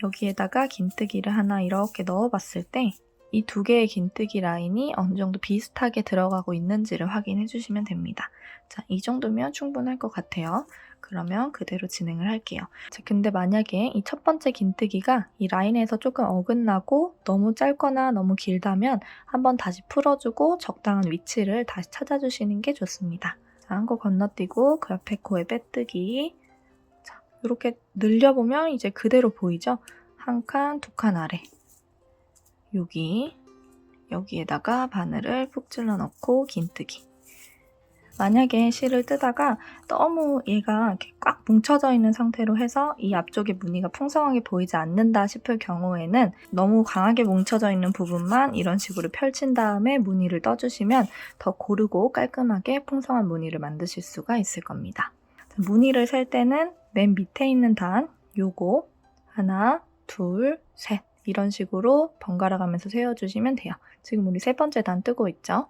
여기에다가 긴뜨기를 하나 이렇게 넣어봤을 때 이 2개의 긴뜨기 라인이 어느 정도 비슷하게 들어가고 있는지를 확인해 주시면 됩니다. 자, 이 정도면 충분할 것 같아요. 그러면 그대로 진행을 할게요. 자, 근데 만약에 이 첫 번째 긴뜨기가 이 라인에서 조금 어긋나고 너무 짧거나 너무 길다면 한번 다시 풀어주고 적당한 위치를 다시 찾아주시는 게 좋습니다. 자, 한 코 건너뛰고 그 옆에 코에 빼뜨기. 자, 이렇게 늘려보면 이제 그대로 보이죠? 1칸, 2칸 아래. 여기에다가 바늘을 푹 찔러 넣고 긴뜨기. 만약에 실을 뜨다가 너무 얘가 이렇게 꽉 뭉쳐져 있는 상태로 해서 이 앞쪽에 무늬가 풍성하게 보이지 않는다 싶을 경우에는 너무 강하게 뭉쳐져 있는 부분만 이런 식으로 펼친 다음에 무늬를 떠주시면 더 고르고 깔끔하게 풍성한 무늬를 만드실 수가 있을 겁니다. 무늬를 셀 때는 맨 밑에 있는 단 요거 하나, 둘, 셋 이런 식으로 번갈아 가면서 세워주시면 돼요. 지금 우리 3번째 단 뜨고 있죠?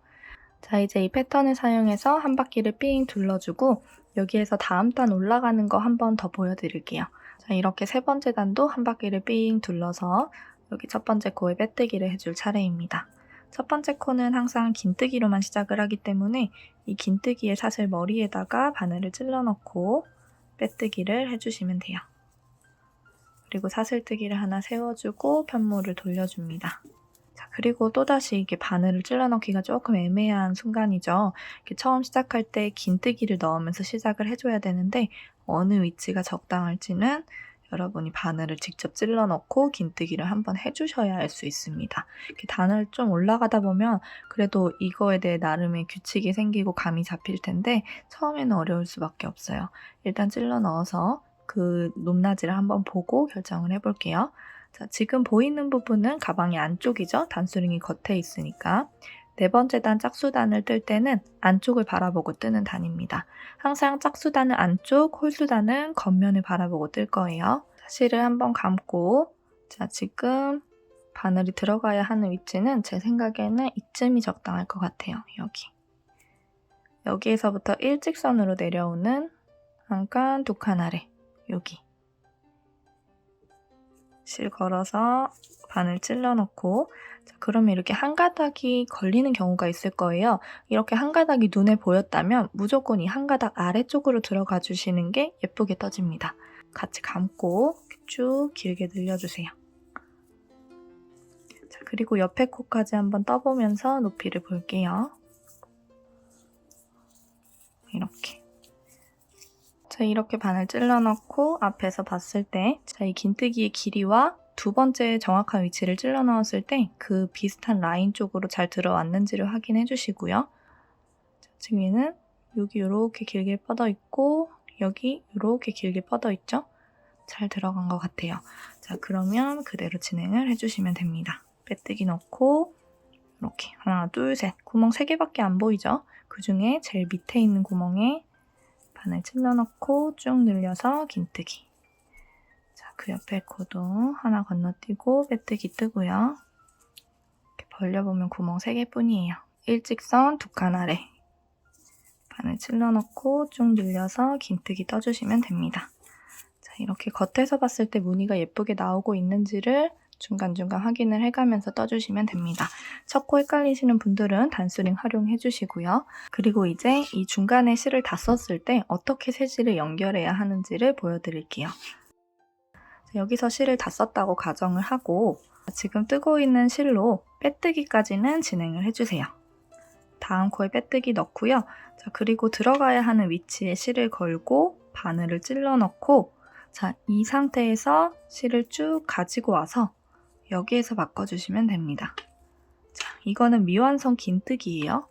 자, 이제 이 패턴을 사용해서 한 바퀴를 삥 둘러주고 여기에서 다음 단 올라가는 거 한 번 더 보여드릴게요. 자, 이렇게 3번째 단도 한 바퀴를 삥 둘러서 여기 첫 번째 코에 빼뜨기를 해줄 차례입니다. 첫 번째 코는 항상 긴뜨기로만 시작을 하기 때문에 이 긴뜨기에 사슬 머리에다가 바늘을 찔러 넣고 빼뜨기를 해주시면 돼요. 그리고 사슬뜨기를 하나 세워주고 편물을 돌려줍니다. 자, 그리고 또다시 이게 바늘을 찔러 넣기가 조금 애매한 순간이죠. 이렇게 처음 시작할 때 긴뜨기를 넣으면서 시작을 해줘야 되는데 어느 위치가 적당할지는 여러분이 바늘을 직접 찔러 넣고 긴뜨기를 한번 해주셔야 알 수 있습니다. 이렇게 단을 좀 올라가다 보면 그래도 이거에 대해 나름의 규칙이 생기고 감이 잡힐 텐데 처음에는 어려울 수밖에 없어요. 일단 찔러 넣어서 그 높낮이를 한번 보고 결정을 해볼게요. 자, 지금 보이는 부분은 가방의 안쪽이죠. 단수링이 겉에 있으니까. 4번째 단 짝수단을 뜰 때는 안쪽을 바라보고 뜨는 단입니다. 항상 짝수단은 안쪽, 홀수단은 겉면을 바라보고 뜰 거예요. 실을 한번 감고, 자, 지금 바늘이 들어가야 하는 위치는 제 생각에는 이쯤이 적당할 것 같아요. 여기에서부터 일직선으로 내려오는 한 칸, 2칸 아래, 여기. 실 걸어서 바늘 찔러 넣고, 자, 그러면 이렇게 한 가닥이 걸리는 경우가 있을 거예요. 이렇게 한 가닥이 눈에 보였다면 무조건 이 한 가닥 아래쪽으로 들어가 주시는 게 예쁘게 떠집니다. 같이 감고 쭉 길게 늘려주세요. 자, 그리고 옆에 코까지 한번 떠보면서 높이를 볼게요. 이렇게. 자, 이렇게 바늘 찔러 넣고 앞에서 봤을 때, 자, 이 긴뜨기의 길이와 2번째 정확한 위치를 찔러 넣었을 때 그 비슷한 라인 쪽으로 잘 들어왔는지를 확인해 주시고요. 자, 지금 얘는 여기 이렇게 길게 뻗어 있고 여기 이렇게 길게 뻗어 있죠? 잘 들어간 것 같아요. 자, 그러면 그대로 진행을 해주시면 됩니다. 빼뜨기 넣고 이렇게 하나, 둘, 셋. 구멍 3개밖에 안 보이죠? 그 중에 제일 밑에 있는 구멍에 바늘 찔러 넣고 쭉 늘려서 긴뜨기. 자, 그 옆에 코도 하나 건너뛰고 빼뜨기 뜨고요. 이렇게 벌려보면 구멍 3개 뿐이에요. 일직선 2칸 아래. 바늘 찔러 넣고 쭉 늘려서 긴뜨기 떠주시면 됩니다. 자, 이렇게 겉에서 봤을 때 무늬가 예쁘게 나오고 있는지를 중간중간 확인을 해가면서 떠주시면 됩니다. 첫 코 헷갈리시는 분들은 단수링 활용해 주시고요. 그리고 이제 이 중간에 실을 다 썼을 때 어떻게 세 실을 연결해야 하는지를 보여드릴게요. 자, 여기서 실을 다 썼다고 가정을 하고 지금 뜨고 있는 실로 빼뜨기까지는 진행을 해주세요. 다음 코에 빼뜨기 넣고요. 자, 그리고 들어가야 하는 위치에 실을 걸고 바늘을 찔러 넣고 자, 이 상태에서 실을 쭉 가지고 와서 여기에서 바꿔주시면 됩니다. 자, 이거는 미완성 긴뜨기예요.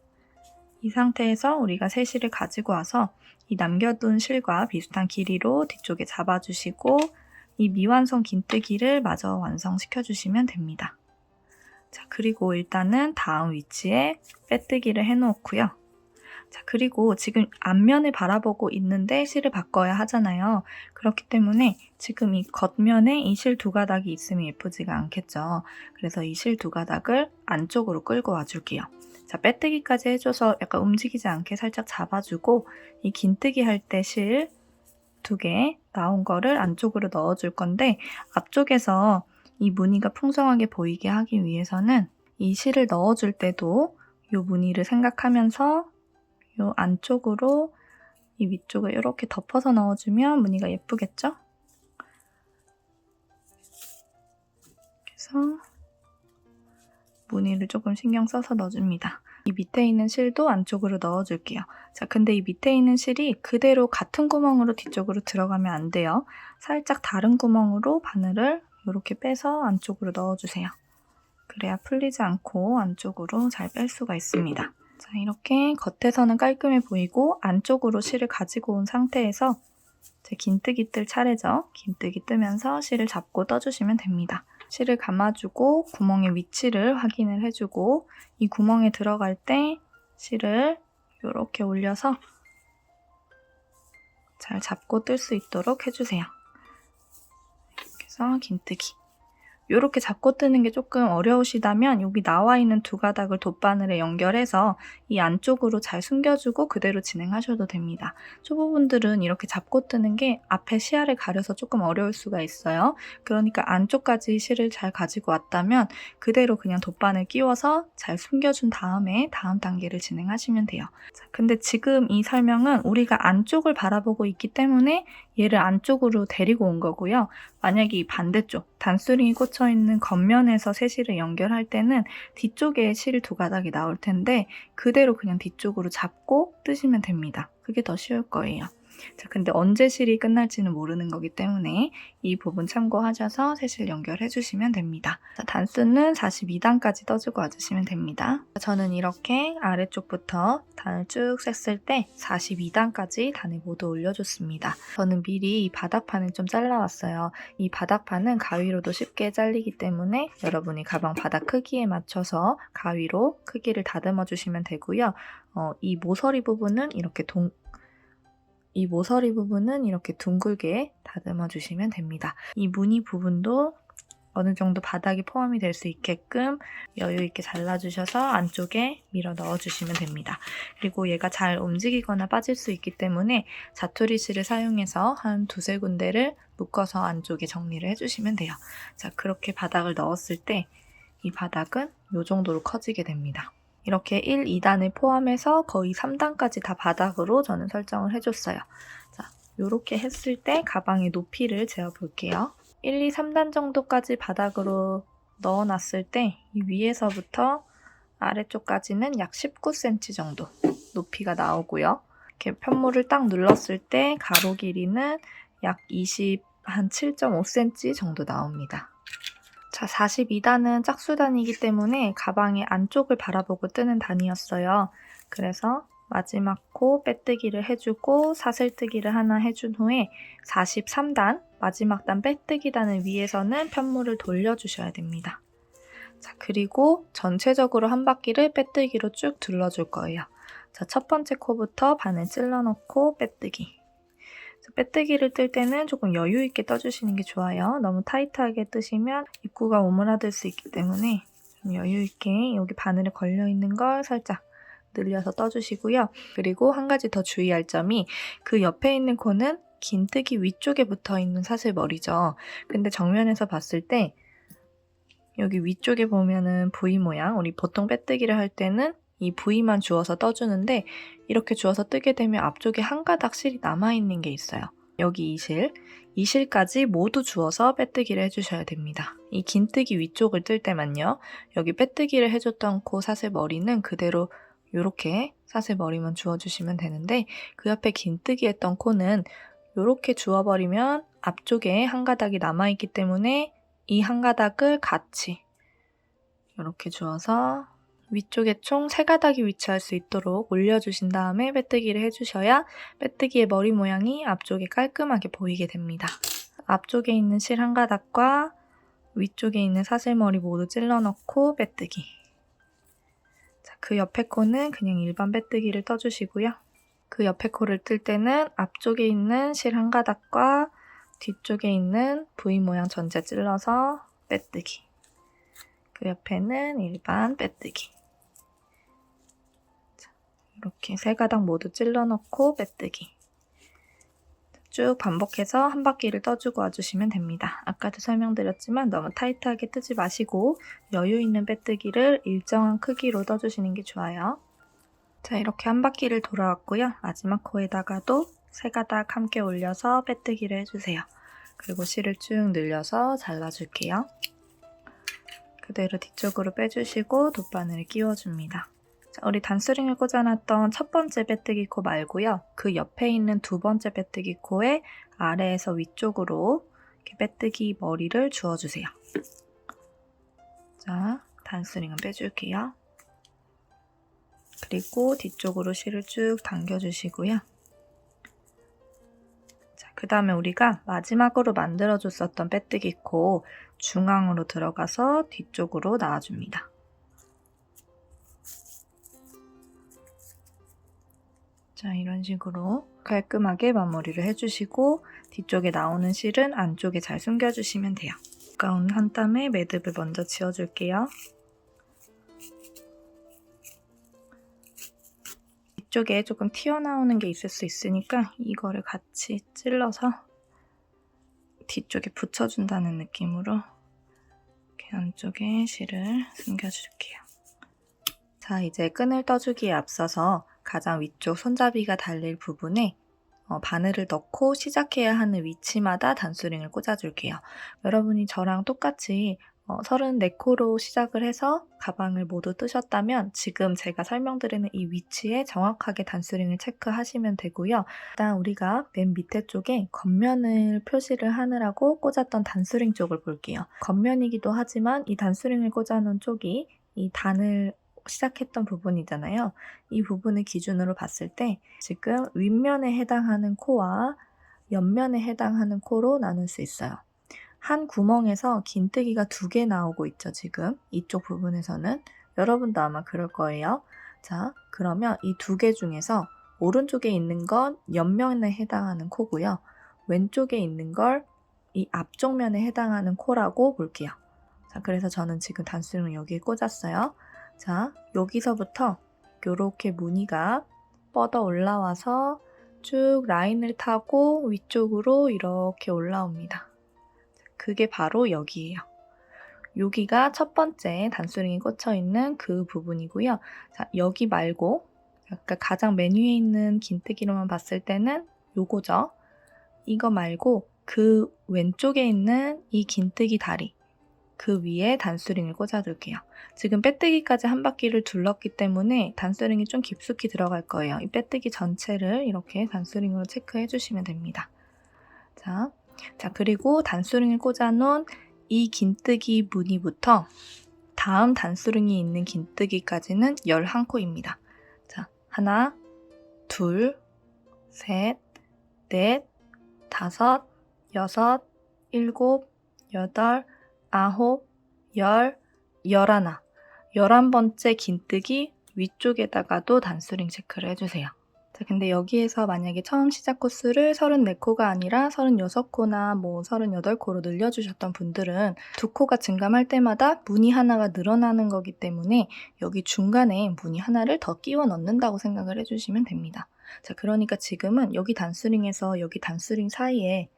이 상태에서 우리가 새 실을 가지고 와서 이 남겨둔 실과 비슷한 길이로 뒤쪽에 잡아주시고 이 미완성 긴뜨기를 마저 완성시켜주시면 됩니다. 자, 그리고 일단은 다음 위치에 빼뜨기를 해놓고요. 자, 그리고 지금 앞면을 바라보고 있는데 실을 바꿔야 하잖아요. 그렇기 때문에 지금 이 겉면에 이 실 2가닥이 있으면 예쁘지가 않겠죠. 그래서 이 실 2가닥을 안쪽으로 끌고 와줄게요. 자, 빼뜨기까지 해줘서 약간 움직이지 않게 살짝 잡아주고 이 긴뜨기 할 때 실 2개 나온 거를 안쪽으로 넣어줄 건데 앞쪽에서 이 무늬가 풍성하게 보이게 하기 위해서는 이 실을 넣어줄 때도 이 무늬를 생각하면서 이 안쪽으로 이 위쪽을 이렇게 덮어서 넣어주면 무늬가 예쁘겠죠? 그래서 무늬를 조금 신경 써서 넣어줍니다. 이 밑에 있는 실도 안쪽으로 넣어줄게요. 자, 근데 이 밑에 있는 실이 그대로 같은 구멍으로 뒤쪽으로 들어가면 안 돼요. 살짝 다른 구멍으로 바늘을 이렇게 빼서 안쪽으로 넣어주세요. 그래야 풀리지 않고 안쪽으로 잘 뺄 수가 있습니다. 자, 이렇게 겉에서는 깔끔해 보이고 안쪽으로 실을 가지고 온 상태에서 이제 긴뜨기 뜰 차례죠. 긴뜨기 뜨면서 실을 잡고 떠주시면 됩니다. 실을 감아주고 구멍의 위치를 확인을 해주고 이 구멍에 들어갈 때 실을 이렇게 올려서 잘 잡고 뜰 수 있도록 해주세요. 이렇게 해서 긴뜨기. 이렇게 잡고 뜨는 게 조금 어려우시다면 여기 나와 있는 두 가닥을 돗바늘에 연결해서 이 안쪽으로 잘 숨겨주고 그대로 진행하셔도 됩니다. 초보분들은 이렇게 잡고 뜨는 게 앞에 시야를 가려서 조금 어려울 수가 있어요. 그러니까 안쪽까지 실을 잘 가지고 왔다면 그대로 그냥 돗바늘 끼워서 잘 숨겨준 다음에 다음 단계를 진행하시면 돼요. 자, 근데 지금 이 설명은 우리가 안쪽을 바라보고 있기 때문에 얘를 안쪽으로 데리고 온 거고요. 만약에 이 반대쪽 단수링이 꽂혀 있는 겉면에서 새 실을 연결할 때는 뒤쪽에 실 두 가닥이 나올 텐데 그대로 그냥 뒤쪽으로 잡고 뜨시면 됩니다. 그게 더 쉬울 거예요. 자, 근데 언제 실이 끝날지는 모르는 거기 때문에 이 부분 참고하셔서 새 실 연결해 주시면 됩니다. 자, 단수는 42단까지 떠주고 와주시면 됩니다. 저는 이렇게 아래쪽부터 단을 쭉 셌을 때 42단까지 단을 모두 올려줬습니다. 저는 미리 이 바닥판을 좀 잘라왔어요. 이 바닥판은 가위로도 쉽게 잘리기 때문에 여러분이 가방 바닥 크기에 맞춰서 가위로 크기를 다듬어 주시면 되고요. 이 모서리 부분은 이렇게 둥글게 다듬어 주시면 됩니다. 이 무늬 부분도 어느 정도 바닥이 포함이 될 수 있게끔 여유 있게 잘라주셔서 안쪽에 밀어 넣어주시면 됩니다. 그리고 얘가 잘 움직이거나 빠질 수 있기 때문에 자투리실을 사용해서 한 두세 군데를 묶어서 안쪽에 정리를 해주시면 돼요. 자, 그렇게 바닥을 넣었을 때 이 바닥은 이 정도로 커지게 됩니다. 이렇게 1, 2단을 포함해서 거의 3단까지 다 바닥으로 저는 설정을 해줬어요. 자, 이렇게 했을 때 가방의 높이를 재어볼게요. 1, 2, 3단 정도까지 바닥으로 넣어놨을 때 이 위에서부터 아래쪽까지는 약 19cm 정도 높이가 나오고요. 이렇게 편물을 딱 눌렀을 때 가로 길이는 약 7.5cm 정도 나옵니다. 자, 42단은 짝수단이기 때문에 가방의 안쪽을 바라보고 뜨는 단이었어요. 그래서 마지막 코 빼뜨기를 해주고 사슬뜨기를 하나 해준 후에 43단, 마지막 단 빼뜨기 단을 위해서는 편물을 돌려주셔야 됩니다. 자, 그리고 전체적으로 한 바퀴를 빼뜨기로 쭉 둘러줄 거예요. 자, 첫 번째 코부터 반을 찔러 넣고 빼뜨기. 빼뜨기를 뜰 때는 조금 여유 있게 떠주시는 게 좋아요. 너무 타이트하게 뜨시면 입구가 오므라들 수 있기 때문에 좀 여유 있게 여기 바늘에 걸려 있는 걸 살짝 늘려서 떠주시고요. 그리고 한 가지 더 주의할 점이 그 옆에 있는 코는 긴뜨기 위쪽에 붙어 있는 사슬머리죠. 근데 정면에서 봤을 때 여기 위쪽에 보면은 V 모양, 우리 보통 빼뜨기를 할 때는 이 V만 주워서 떠주는데 이렇게 주워서 뜨게 되면 앞쪽에 한 가닥 실이 남아있는 게 있어요. 여기 이 실까지 모두 주워서 빼뜨기를 해주셔야 됩니다. 이 긴뜨기 위쪽을 뜰 때만요. 여기 빼뜨기를 해줬던 코 사슬머리는 그대로 이렇게 사슬머리만 주워주시면 되는데 그 옆에 긴뜨기 했던 코는 이렇게 주워버리면 앞쪽에 한 가닥이 남아있기 때문에 이 한 가닥을 같이 이렇게 주워서 위쪽에 총 3가닥이 위치할 수 있도록 올려주신 다음에 빼뜨기를 해주셔야 빼뜨기의 머리 모양이 앞쪽에 깔끔하게 보이게 됩니다. 앞쪽에 있는 실 한 가닥과 위쪽에 있는 사슬머리 모두 찔러 넣고 빼뜨기. 자, 그 옆에 코는 그냥 일반 빼뜨기를 떠주시고요. 그 옆에 코를 뜰 때는 앞쪽에 있는 실 한 가닥과 뒤쪽에 있는 V 모양 전체 찔러서 빼뜨기. 그 옆에는 일반 빼뜨기. 자, 이렇게 3가닥 모두 찔러 넣고 빼뜨기. 쭉 반복해서 한 바퀴를 떠주고 와주시면 됩니다. 아까도 설명드렸지만 너무 타이트하게 뜨지 마시고 여유 있는 빼뜨기를 일정한 크기로 떠주시는 게 좋아요. 자, 이렇게 한 바퀴를 돌아왔고요. 마지막 코에다가도 3가닥 함께 올려서 빼뜨기를 해주세요. 그리고 실을 쭉 늘려서 잘라줄게요. 그대로 뒤쪽으로 빼주시고 돗바늘을 끼워줍니다. 자, 우리 단수링을 꽂아놨던 첫 번째 빼뜨기 코 말고요. 그 옆에 있는 두 번째 빼뜨기 코의 아래에서 위쪽으로 이렇게 빼뜨기 머리를 주워주세요. 자, 단수링은 빼줄게요. 그리고 뒤쪽으로 실을 쭉 당겨주시고요. 자, 그 다음에 우리가 마지막으로 만들어줬었던 빼뜨기 코 중앙으로 들어가서 뒤쪽으로 나와줍니다. 자, 이런 식으로 깔끔하게 마무리를 해주시고 뒤쪽에 나오는 실은 안쪽에 잘 숨겨주시면 돼요. 가까운 한 땀에 매듭을 먼저 지어줄게요. 이쪽에 조금 튀어나오는 게 있을 수 있으니까 이거를 같이 찔러서 뒤쪽에 붙여준다는 느낌으로 이렇게 안쪽에 실을 숨겨줄게요. 자, 이제 끈을 떠주기에 앞서서 가장 위쪽 손잡이가 달릴 부분에 바늘을 넣고 시작해야 하는 위치마다 단수링을 꽂아줄게요. 여러분이 저랑 똑같이 34코로 시작을 해서 가방을 모두 뜨셨다면 지금 제가 설명드리는 이 위치에 정확하게 단수링을 체크하시면 되고요. 일단 우리가 맨 밑에 쪽에 겉면을 표시를 하느라고 꽂았던 단수링 쪽을 볼게요. 겉면이기도 하지만 이 단수링을 꽂아놓은 쪽이 이 단을 시작했던 부분이잖아요. 이 부분을 기준으로 봤을 때 지금 윗면에 해당하는 코와 옆면에 해당하는 코로 나눌 수 있어요. 한 구멍에서 긴뜨기가 2개 나오고 있죠, 지금. 이쪽 부분에서는. 여러분도 아마 그럴 거예요. 자, 그러면 이 2개 중에서 오른쪽에 있는 건 옆면에 해당하는 코고요. 왼쪽에 있는 걸 이 앞쪽 면에 해당하는 코라고 볼게요. 자, 그래서 저는 지금 단수링을 여기에 꽂았어요. 자, 여기서부터 이렇게 무늬가 뻗어 올라와서 쭉 라인을 타고 위쪽으로 이렇게 올라옵니다. 그게 바로 여기예요. 여기가 첫 번째 단수링이 꽂혀 있는 그 부분이고요. 자, 여기 말고 그러니까 가장 맨 위에 있는 긴뜨기로만 봤을 때는 요거죠. 이거 말고 그 왼쪽에 있는 이 긴뜨기 다리 그 위에 단수링을 꽂아둘게요. 지금 빼뜨기까지 한 바퀴를 둘렀기 때문에 단수링이 좀 깊숙이 들어갈 거예요. 이 빼뜨기 전체를 이렇게 단수링으로 체크해 주시면 됩니다. 자, 그리고 단수링을 꽂아놓은 이 긴뜨기 무늬부터 다음 단수링이 있는 긴뜨기까지는 11코입니다. 자, 하나, 둘, 셋, 넷, 다섯, 여섯, 일곱, 여덟, 아홉, 열, 열하나. 11번째 긴뜨기 위쪽에다가도 단수링 체크를 해주세요. 자, 근데 여기에서 만약에 처음 시작 코수를 34코가 아니라 36코나 뭐 38코로 늘려주셨던 분들은 2코가 증감할 때마다 무늬 하나가 늘어나는 거기 때문에 여기 중간에 무늬 하나를 더 끼워 넣는다고 생각을 해주시면 됩니다. 자, 그러니까 지금은 여기 단수링에서 여기 단수링 사이에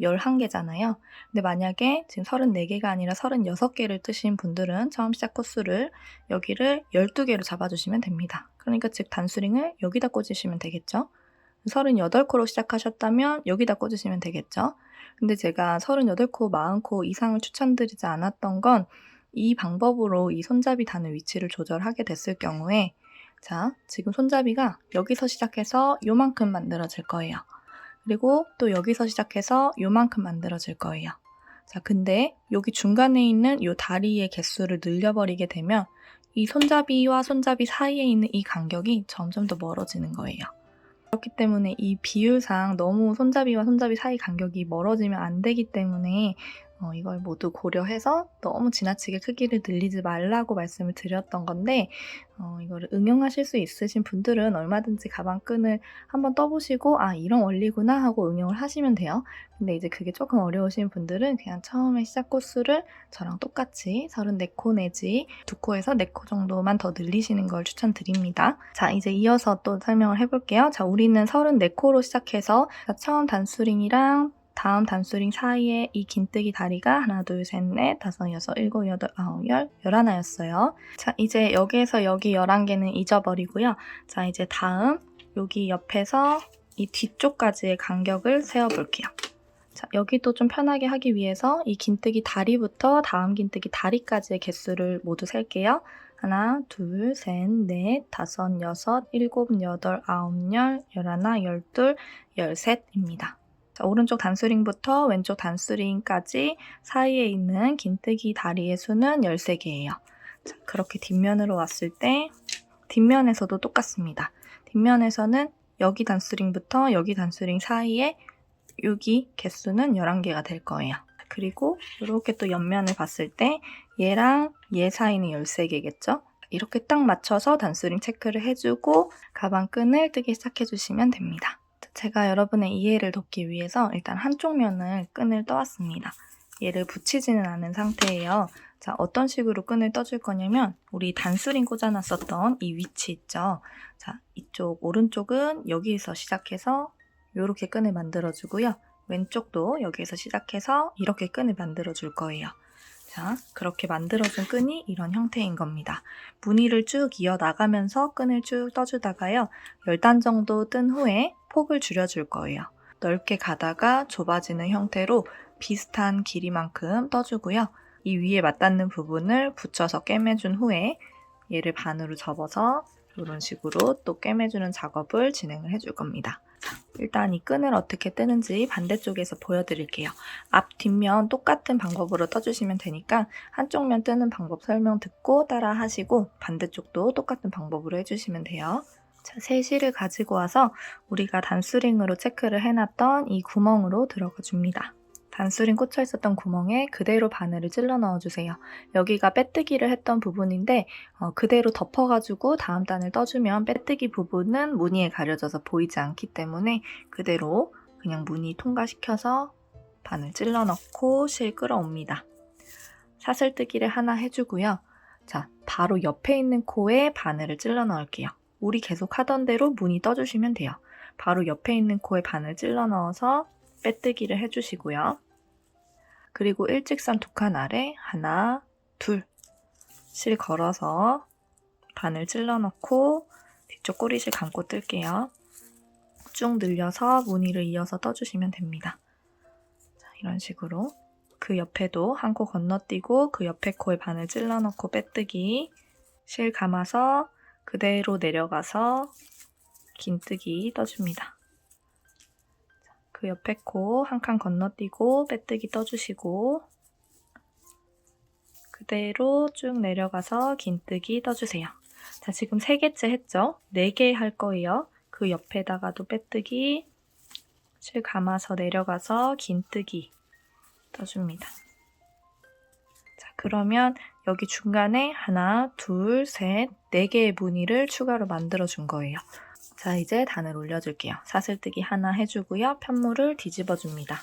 11개잖아요. 근데 만약에 지금 34개가 아니라 36개를 뜨신 분들은 처음 시작 코수를 여기를 12개로 잡아주시면 됩니다. 그러니까 즉 단수링을 여기다 꽂으시면 되겠죠. 38코로 시작하셨다면 여기다 꽂으시면 되겠죠. 근데 제가 38코, 40코 이상을 추천드리지 않았던 건 이 방법으로 이 손잡이 다는 위치를 조절하게 됐을 경우에 자, 지금 손잡이가 여기서 시작해서 요만큼 만들어질 거예요. 그리고 또 여기서 시작해서 요만큼 만들어질 거예요. 자, 근데 여기 중간에 있는 요 다리의 개수를 늘려버리게 되면 이 손잡이와 손잡이 사이에 있는 이 간격이 점점 더 멀어지는 거예요. 그렇기 때문에 이 비율상 너무 손잡이와 손잡이 사이 간격이 멀어지면 안 되기 때문에 이걸 모두 고려해서 너무 지나치게 크기를 늘리지 말라고 말씀을 드렸던 건데 이거를 응용하실 수 있으신 분들은 얼마든지 가방끈을 한번 떠보시고 아 이런 원리구나 하고 응용을 하시면 돼요. 근데 이제 그게 조금 어려우신 분들은 그냥 처음에 시작 코수를 저랑 똑같이 34코 내지 2코에서 4코 정도만 더 늘리시는 걸 추천드립니다. 자, 이제 이어서 또 설명을 해볼게요. 자, 우리는 34코로 시작해서 처음 단수링이랑 다음 단수링 사이에 이 긴뜨기 다리가 하나, 둘, 셋, 넷, 다섯, 여섯, 일곱, 여덟, 아홉, 열, 11하였어요. 자, 이제 여기에서 여기 11개는 잊어버리고요. 자, 이제 다음 여기 옆에서 이 뒤쪽까지의 간격을 세어볼게요. 자, 여기도 좀 편하게 하기 위해서 이 긴뜨기 다리부터 다음 긴뜨기 다리까지의 개수를 모두 셀게요. 하나, 둘, 셋, 넷, 다섯, 여섯, 일곱, 여덟, 아홉, 열, 11, 12, 13입니다. 자, 오른쪽 단수링부터 왼쪽 단수링까지 사이에 있는 긴뜨기 다리의 수는 13개예요. 자, 그렇게 뒷면으로 왔을 때 뒷면에서도 똑같습니다. 뒷면에서는 여기 단수링부터 여기 단수링 사이에 여기 개수는 11개가 될 거예요. 그리고 이렇게 또 옆면을 봤을 때 얘랑 얘 사이는 13개겠죠? 이렇게 딱 맞춰서 단수링 체크를 해주고 가방끈을 뜨기 시작해주시면 됩니다. 제가 여러분의 이해를 돕기 위해서 일단 한쪽 면을 끈을 떠왔습니다. 얘를 붙이지는 않은 상태예요. 자, 어떤 식으로 끈을 떠줄 거냐면 우리 단수링 꽂아놨었던 이 위치 있죠? 자, 이쪽 오른쪽은 여기에서 시작해서 이렇게 끈을 만들어주고요. 왼쪽도 여기에서 시작해서 이렇게 끈을 만들어줄 거예요. 자, 그렇게 만들어준 끈이 이런 형태인 겁니다. 무늬를 쭉 이어나가면서 끈을 쭉 떠주다가요. 10단 정도 뜬 후에 폭을 줄여줄 거예요. 넓게 가다가 좁아지는 형태로 비슷한 길이만큼 떠주고요. 이 위에 맞닿는 부분을 붙여서 꿰매준 후에 얘를 반으로 접어서 이런 식으로 또 꿰매주는 작업을 진행을 해줄 겁니다. 일단 이 끈을 어떻게 뜨는지 반대쪽에서 보여드릴게요. 앞, 뒷면 똑같은 방법으로 떠주시면 되니까 한쪽 면 뜨는 방법 설명 듣고 따라 하시고 반대쪽도 똑같은 방법으로 해주시면 돼요. 자, 새 실을 가지고 와서 우리가 단수링으로 체크를 해놨던 이 구멍으로 들어가 줍니다. 단수링 꽂혀 있었던 구멍에 그대로 바늘을 찔러 넣어주세요. 여기가 빼뜨기를 했던 부분인데 그대로 덮어가지고 다음 단을 떠주면 빼뜨기 부분은 무늬에 가려져서 보이지 않기 때문에 그대로 그냥 무늬 통과시켜서 바늘 찔러 넣고 실 끌어옵니다. 사슬뜨기를 하나 해주고요. 자, 바로 옆에 있는 코에 바늘을 찔러 넣을게요. 우리 계속 하던 대로 무늬 떠주시면 돼요. 바로 옆에 있는 코에 바늘 찔러 넣어서 빼뜨기를 해주시고요. 그리고 일직선 두 칸 아래 하나, 둘 실 걸어서 바늘 찔러 넣고 뒤쪽 꼬리실 감고 뜰게요. 쭉 늘려서 무늬를 이어서 떠주시면 됩니다. 자, 이런 식으로 그 옆에도 한 코 건너뛰고 그 옆에 코에 바늘 찔러 넣고 빼뜨기 실 감아서 그대로 내려가서 긴뜨기 떠줍니다. 그 옆에 코 한 칸 건너뛰고 빼뜨기 떠주시고 그대로 쭉 내려가서 긴뜨기 떠주세요. 자, 지금 3개째 했죠? 4개 할 거예요. 그 옆에다가도 빼뜨기 실 감아서 내려가서 긴뜨기 떠줍니다. 자, 그러면 여기 중간에 하나, 둘, 셋, 4개의 무늬를 추가로 만들어준 거예요. 자, 이제 단을 올려줄게요. 사슬뜨기 하나 해주고요. 편물을 뒤집어줍니다.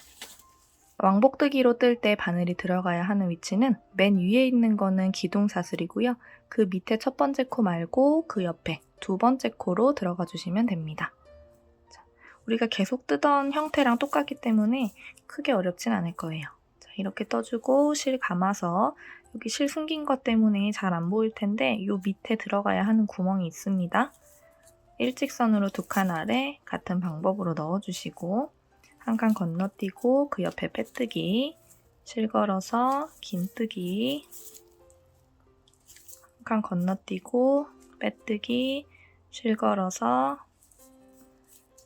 왕복뜨기로 뜰 때 바늘이 들어가야 하는 위치는 맨 위에 있는 거는 기둥사슬이고요. 그 밑에 첫 번째 코 말고 그 옆에 두 번째 코로 들어가 주시면 됩니다. 자, 우리가 계속 뜨던 형태랑 똑같기 때문에 크게 어렵진 않을 거예요. 자, 이렇게 떠주고 실 감아서 여기 실 숨긴 것 때문에 잘 안 보일 텐데 이 밑에 들어가야 하는 구멍이 있습니다. 일직선으로 두 칸 아래 같은 방법으로 넣어주시고 한 칸 건너뛰고 그 옆에 빼뜨기 실 걸어서 긴뜨기 한 칸 건너뛰고 빼뜨기 실 걸어서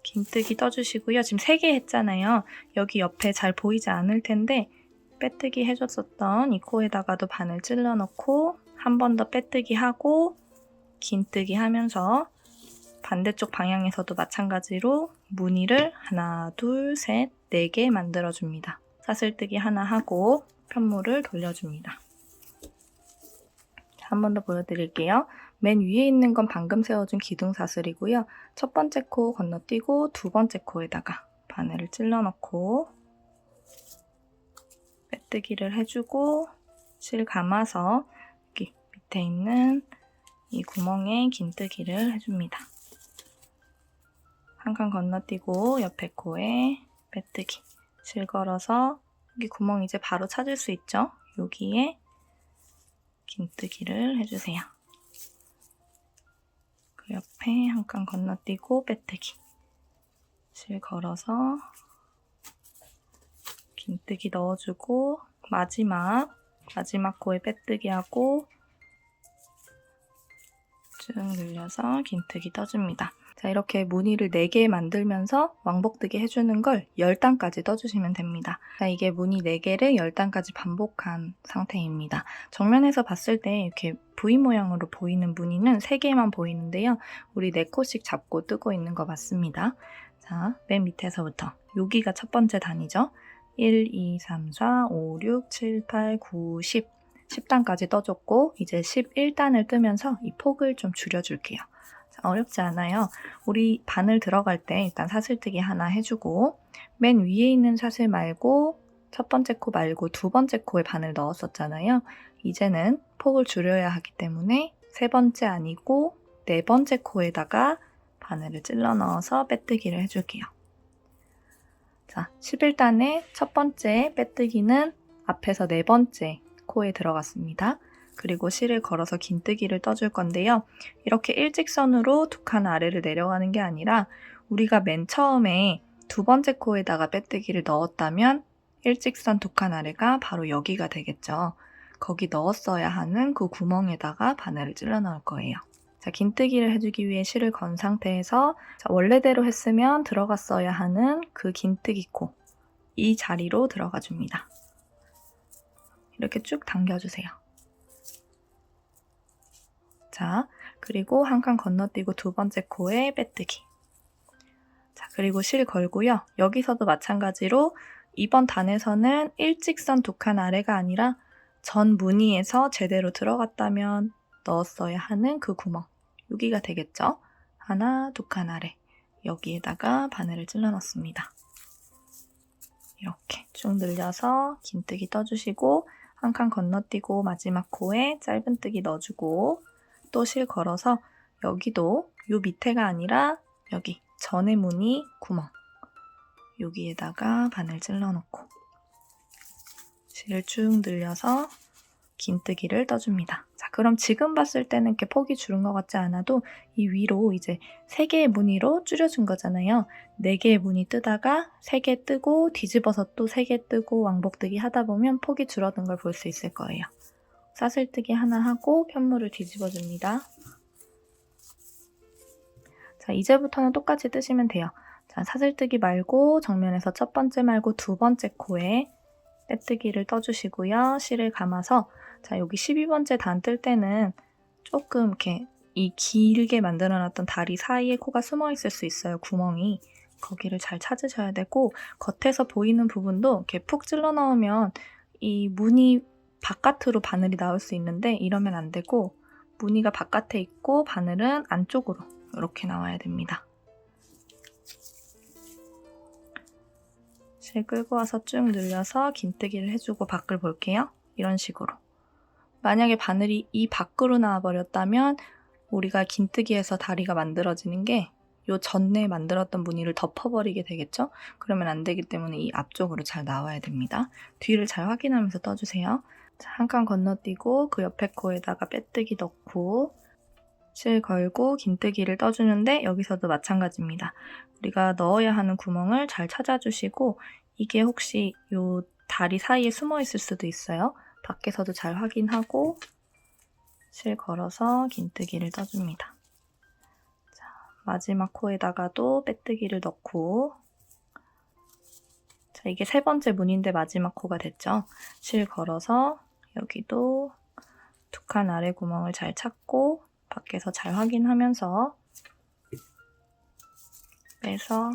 긴뜨기 떠주시고요. 지금 3개 했잖아요. 여기 옆에 잘 보이지 않을 텐데 빼뜨기 해줬었던 이 코에다가도 바늘 찔러 넣고 한 번 더 빼뜨기 하고 긴뜨기 하면서 반대쪽 방향에서도 마찬가지로 무늬를 하나, 둘, 셋, 4개 만들어줍니다. 사슬뜨기 하나 하고 편물을 돌려줍니다. 한 번 더 보여드릴게요. 맨 위에 있는 건 방금 세워준 기둥사슬이고요. 첫 번째 코 건너뛰고 두 번째 코에다가 바늘을 찔러 넣고 빼뜨기를 해주고 실 감아서 여기 밑에 있는 이 구멍에 긴뜨기를 해줍니다. 한 칸 건너뛰고 옆에 코에 빼뜨기 실 걸어서 여기 구멍 이제 바로 찾을 수 있죠? 여기에 긴뜨기를 해주세요. 그 옆에 한 칸 건너뛰고 빼뜨기 실 걸어서 긴뜨기 넣어주고 마지막 코에 빼뜨기 하고 쭉 늘려서 긴뜨기 떠줍니다. 자, 이렇게 무늬를 4개 만들면서 왕복뜨기 해주는 걸 10단까지 떠주시면 됩니다. 자, 이게 무늬 4개를 10단까지 반복한 상태입니다. 정면에서 봤을 때 이렇게 V 모양으로 보이는 무늬는 3개만 보이는데요. 우리 4코씩 잡고 뜨고 있는 거 맞습니다. 자, 맨 밑에서부터 여기가 첫 번째 단이죠. 1, 2, 3, 4, 5, 6, 7, 8, 9, 10 10단까지 떠줬고 이제 11단을 뜨면서 이 폭을 좀 줄여줄게요. 자, 어렵지 않아요. 우리 바늘 들어갈 때 일단 사슬뜨기 하나 해주고 맨 위에 있는 사슬 말고 첫 번째 코 말고 두 번째 코에 바늘 넣었었잖아요. 이제는 폭을 줄여야 하기 때문에 세 번째 아니고 네 번째 코에다가 바늘을 찔러 넣어서 빼뜨기를 해줄게요. 자, 11단의 첫 번째 빼뜨기는 앞에서 네 번째 코에 들어갔습니다. 그리고 실을 걸어서 긴뜨기를 떠줄 건데요. 이렇게 일직선으로 두 칸 아래를 내려가는 게 아니라 우리가 맨 처음에 두 번째 코에다가 빼뜨기를 넣었다면 일직선 두 칸 아래가 바로 여기가 되겠죠. 거기 넣었어야 하는 그 구멍에다가 바늘을 찔러 넣을 거예요. 자, 긴뜨기를 해주기 위해 실을 건 상태에서 원래대로 했으면 들어갔어야 하는 그 긴뜨기 코, 이 자리로 들어가 줍니다. 이렇게 쭉 당겨주세요. 자, 그리고 한 칸 건너뛰고 두 번째 코에 빼뜨기. 자, 그리고 실 걸고요. 여기서도 마찬가지로 이번 단에서는 일직선 두 칸 아래가 아니라 전 무늬에서 제대로 들어갔다면 넣었어야 하는 그 구멍, 여기가 되겠죠? 하나, 두 칸 아래, 여기에다가 바늘을 찔러 넣습니다. 이렇게 쭉 늘려서 긴뜨기 떠주시고 한 칸 건너뛰고 마지막 코에 짧은뜨기 넣어주고 또 실 걸어서 여기도 요 밑에가 아니라 여기 전의 무늬 구멍, 여기에다가 바늘 찔러 넣고 실을 쭉 늘려서 긴뜨기를 떠줍니다. 자, 그럼 지금 봤을 때는 이렇게 폭이 줄은 것 같지 않아도 이 위로 이제 3개의 무늬로 줄여준 거잖아요. 4개의 무늬 뜨다가 3개 뜨고 뒤집어서 또 3개 뜨고 왕복뜨기 하다 보면 폭이 줄어든 걸 볼 수 있을 거예요. 사슬뜨기 하나 하고 편물을 뒤집어줍니다. 자, 이제부터는 똑같이 뜨시면 돼요. 자, 사슬뜨기 말고 정면에서 첫 번째 말고 두 번째 코에 빼뜨기를 떠주시고요. 실을 감아서 자, 여기 12번째 단 뜰 때는 조금 이렇게 이 길게 만들어놨던 다리 사이에 코가 숨어 있을 수 있어요. 구멍이. 거기를 잘 찾으셔야 되고 겉에서 보이는 부분도 이렇게 푹 찔러 넣으면 이 무늬 바깥으로 바늘이 나올 수 있는데 이러면 안 되고 무늬가 바깥에 있고 바늘은 안쪽으로 이렇게 나와야 됩니다. 실 끌고 와서 쭉 늘려서 긴뜨기를 해주고 밖을 볼게요. 이런 식으로. 만약에 바늘이 이 밖으로 나와버렸다면 우리가 긴뜨기해서 다리가 만들어지는 게 이 전에 만들었던 무늬를 덮어버리게 되겠죠? 그러면 안 되기 때문에 이 앞쪽으로 잘 나와야 됩니다. 뒤를 잘 확인하면서 떠주세요. 한 칸 건너뛰고 그 옆에 코에다가 빼뜨기 넣고 실 걸고 긴뜨기를 떠주는데 여기서도 마찬가지입니다. 우리가 넣어야 하는 구멍을 잘 찾아주시고 이게 혹시 이 다리 사이에 숨어 있을 수도 있어요. 밖에서도 잘 확인하고 실 걸어서 긴뜨기를 떠줍니다. 자, 마지막 코에다가도 빼뜨기를 넣고 자, 이게 세 번째 무늬인데 마지막 코가 됐죠. 실 걸어서 여기도 두 칸 아래 구멍을 잘 찾고 밖에서 잘 확인하면서 빼서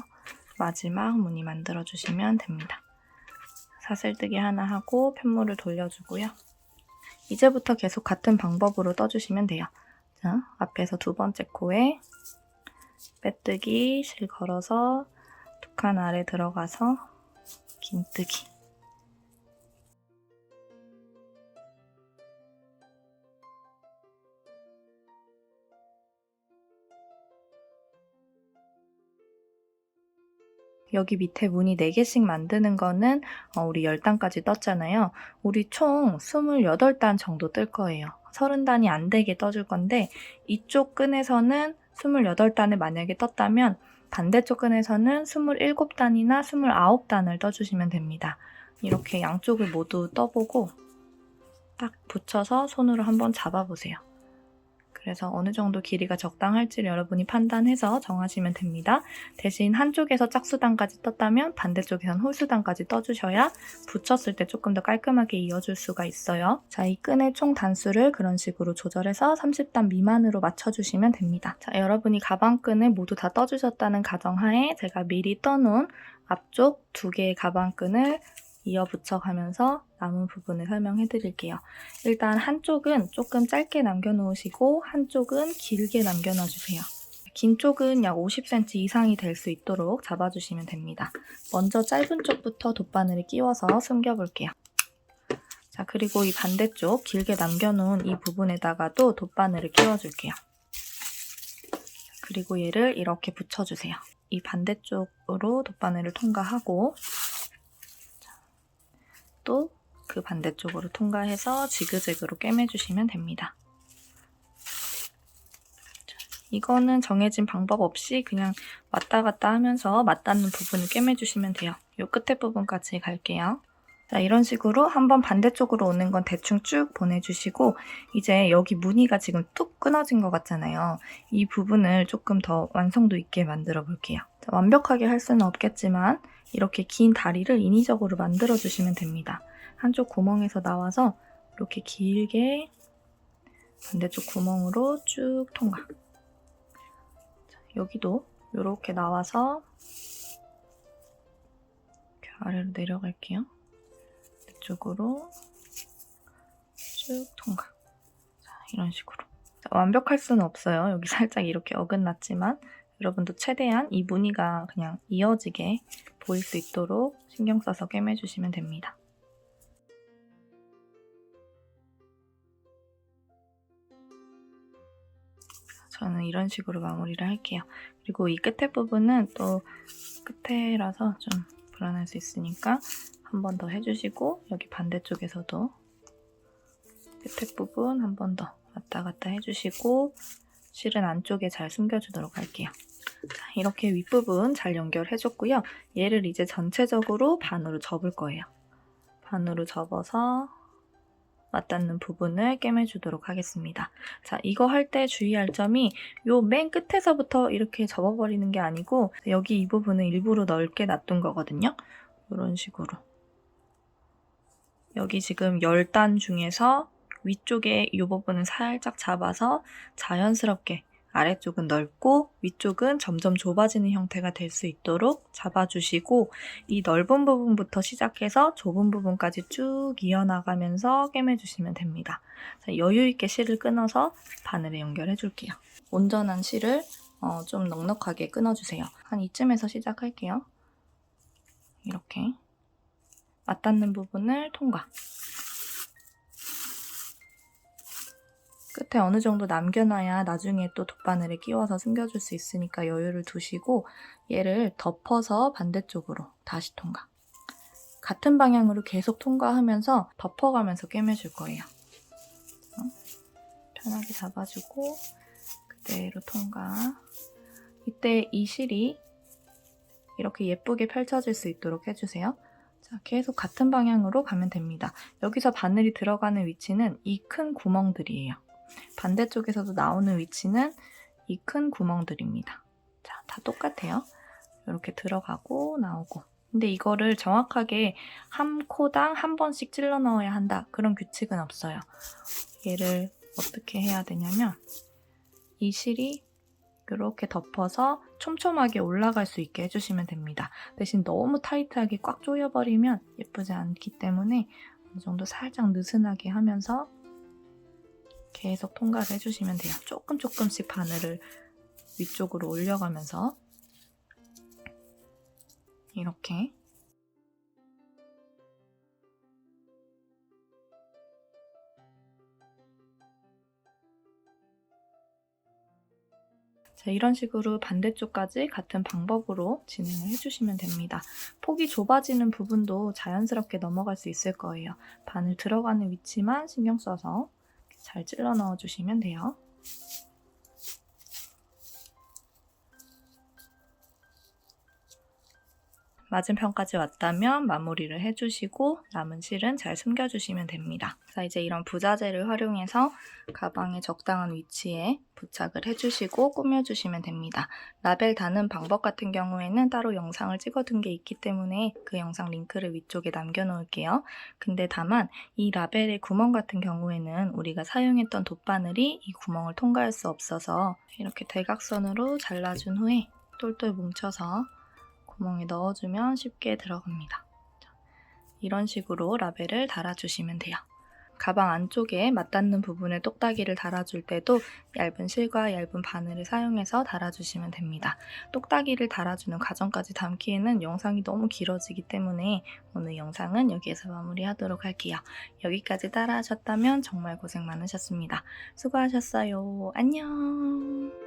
마지막 무늬 만들어주시면 됩니다. 사슬뜨기 하나 하고 편물을 돌려주고요. 이제부터 계속 같은 방법으로 떠주시면 돼요. 자, 앞에서 두 번째 코에 빼뜨기, 실 걸어서 두 칸 아래 들어가서 긴뜨기. 여기 밑에 무늬 4개씩 만드는 거는 우리 10단까지 떴잖아요. 우리 총 28단 정도 뜰 거예요. 30단이 안 되게 떠줄 건데 이쪽 끈에서는 28단을 만약에 떴다면 반대쪽 끈에서는 27단이나 29단을 떠주시면 됩니다. 이렇게 양쪽을 모두 떠보고 딱 붙여서 손으로 한번 잡아보세요. 그래서 어느 정도 길이가 적당할지를 여러분이 판단해서 정하시면 됩니다. 대신 한쪽에서 짝수단까지 떴다면 반대쪽에선 홀수단까지 떠주셔야 붙였을 때 조금 더 깔끔하게 이어줄 수가 있어요. 자, 이 끈의 총 단수를 그런 식으로 조절해서 30단 미만으로 맞춰주시면 됩니다. 자, 여러분이 가방끈을 모두 다 떠주셨다는 가정하에 제가 미리 떠놓은 앞쪽 2개의 가방끈을 이어 붙여가면서 남은 부분을 설명해 드릴게요. 일단 한쪽은 조금 짧게 남겨놓으시고 한쪽은 길게 남겨놔주세요. 긴 쪽은 약 50cm 이상이 될 수 있도록 잡아주시면 됩니다. 먼저 짧은 쪽부터 돗바늘을 끼워서 숨겨볼게요. 자, 그리고 이 반대쪽 길게 남겨놓은 이 부분에다가도 돗바늘을 끼워줄게요. 그리고 얘를 이렇게 붙여주세요. 이 반대쪽으로 돗바늘을 통과하고 또 그 반대쪽으로 통과해서 지그재그로 꿰매주시면 됩니다. 이거는 정해진 방법 없이 그냥 왔다 갔다 하면서 맞닿는 부분을 꿰매주시면 돼요. 이 끝에 부분까지 갈게요. 자, 이런 식으로 한번 반대쪽으로 오는 건 대충 쭉 보내주시고 이제 여기 무늬가 지금 뚝 끊어진 것 같잖아요. 이 부분을 조금 더 완성도 있게 만들어 볼게요. 자, 완벽하게 할 수는 없겠지만 이렇게 긴 다리를 인위적으로 만들어 주시면 됩니다. 한쪽 구멍에서 나와서 이렇게 길게 반대쪽 구멍으로 쭉 통과. 자, 여기도 이렇게 나와서 이렇게 아래로 내려갈게요. 이쪽으로 쭉 통과. 자, 이런 식으로. 자, 완벽할 수는 없어요. 여기 살짝 이렇게 어긋났지만 여러분도 최대한 이 무늬가 그냥 이어지게 보일 수 있도록 신경 써서 꿰매주시면 됩니다. 저는 이런 식으로 마무리를 할게요. 그리고 이 끝에 부분은 또 끝에라서 좀 불안할 수 있으니까 한 번 더 해주시고 여기 반대쪽에서도 끝에 부분 한 번 더 왔다 갔다 해주시고 실은 안쪽에 잘 숨겨주도록 할게요. 자, 이렇게 윗부분 잘 연결해줬고요. 얘를 이제 전체적으로 반으로 접을 거예요. 반으로 접어서 맞닿는 부분을 꿰매주도록 하겠습니다. 자, 이거 할 때 주의할 점이 요 맨 끝에서부터 이렇게 접어버리는 게 아니고 여기 이 부분은 일부러 넓게 놔둔 거거든요. 이런 식으로. 여기 지금 10단 중에서 위쪽에 이 부분은 살짝 잡아서 자연스럽게 아래쪽은 넓고 위쪽은 점점 좁아지는 형태가 될 수 있도록 잡아주시고 이 넓은 부분부터 시작해서 좁은 부분까지 쭉 이어나가면서 꿰매주시면 됩니다. 자, 여유있게 실을 끊어서 바늘에 연결해줄게요. 온전한 실을 좀 넉넉하게 끊어주세요. 한 이쯤에서 시작할게요. 이렇게 맞닿는 부분을 통과. 끝에 어느 정도 남겨놔야 나중에 또 돗바늘에 끼워서 숨겨줄 수 있으니까 여유를 두시고 얘를 덮어서 반대쪽으로 다시 통과. 같은 방향으로 계속 통과하면서 덮어가면서 꿰매줄 거예요. 편하게 잡아주고 그대로 통과. 이때 이 실이 이렇게 예쁘게 펼쳐질 수 있도록 해주세요. 자, 계속 같은 방향으로 가면 됩니다. 여기서 바늘이 들어가는 위치는 이 큰 구멍들이에요. 반대쪽에서도 나오는 위치는 이 큰 구멍들입니다. 자, 다 똑같아요. 이렇게 들어가고 나오고. 근데 이거를 정확하게 한 코당 한 번씩 찔러 넣어야 한다. 그런 규칙은 없어요. 얘를 어떻게 해야 되냐면 이 실이 이렇게 덮어서 촘촘하게 올라갈 수 있게 해주시면 됩니다. 대신 너무 타이트하게 꽉 조여버리면 예쁘지 않기 때문에 어느 정도 살짝 느슨하게 하면서 계속 통과를 해주시면 돼요. 조금씩 바늘을 위쪽으로 올려가면서 이렇게. 자, 이런 식으로 반대쪽까지 같은 방법으로 진행을 해주시면 됩니다. 폭이 좁아지는 부분도 자연스럽게 넘어갈 수 있을 거예요. 바늘 들어가는 위치만 신경 써서 잘 찔러 넣어주시면 돼요. 맞은편까지 왔다면 마무리를 해주시고 남은 실은 잘 숨겨주시면 됩니다. 자, 이제 이런 부자재를 활용해서 가방에 적당한 위치에 부착을 해주시고 꾸며주시면 됩니다. 라벨 다는 방법 같은 경우에는 따로 영상을 찍어둔 게 있기 때문에 그 영상 링크를 위쪽에 남겨놓을게요. 근데 다만 이 라벨의 구멍 같은 경우에는 우리가 사용했던 돗바늘이 이 구멍을 통과할 수 없어서 이렇게 대각선으로 잘라준 후에 똘똘 뭉쳐서 구멍에 넣어주면 쉽게 들어갑니다. 이런 식으로 라벨을 달아주시면 돼요. 가방 안쪽에 맞닿는 부분에 똑딱이를 달아줄 때도 얇은 실과 얇은 바늘을 사용해서 달아주시면 됩니다. 똑딱이를 달아주는 과정까지 담기에는 영상이 너무 길어지기 때문에 오늘 영상은 여기에서 마무리하도록 할게요. 여기까지 따라하셨다면 정말 고생 많으셨습니다. 수고하셨어요. 안녕.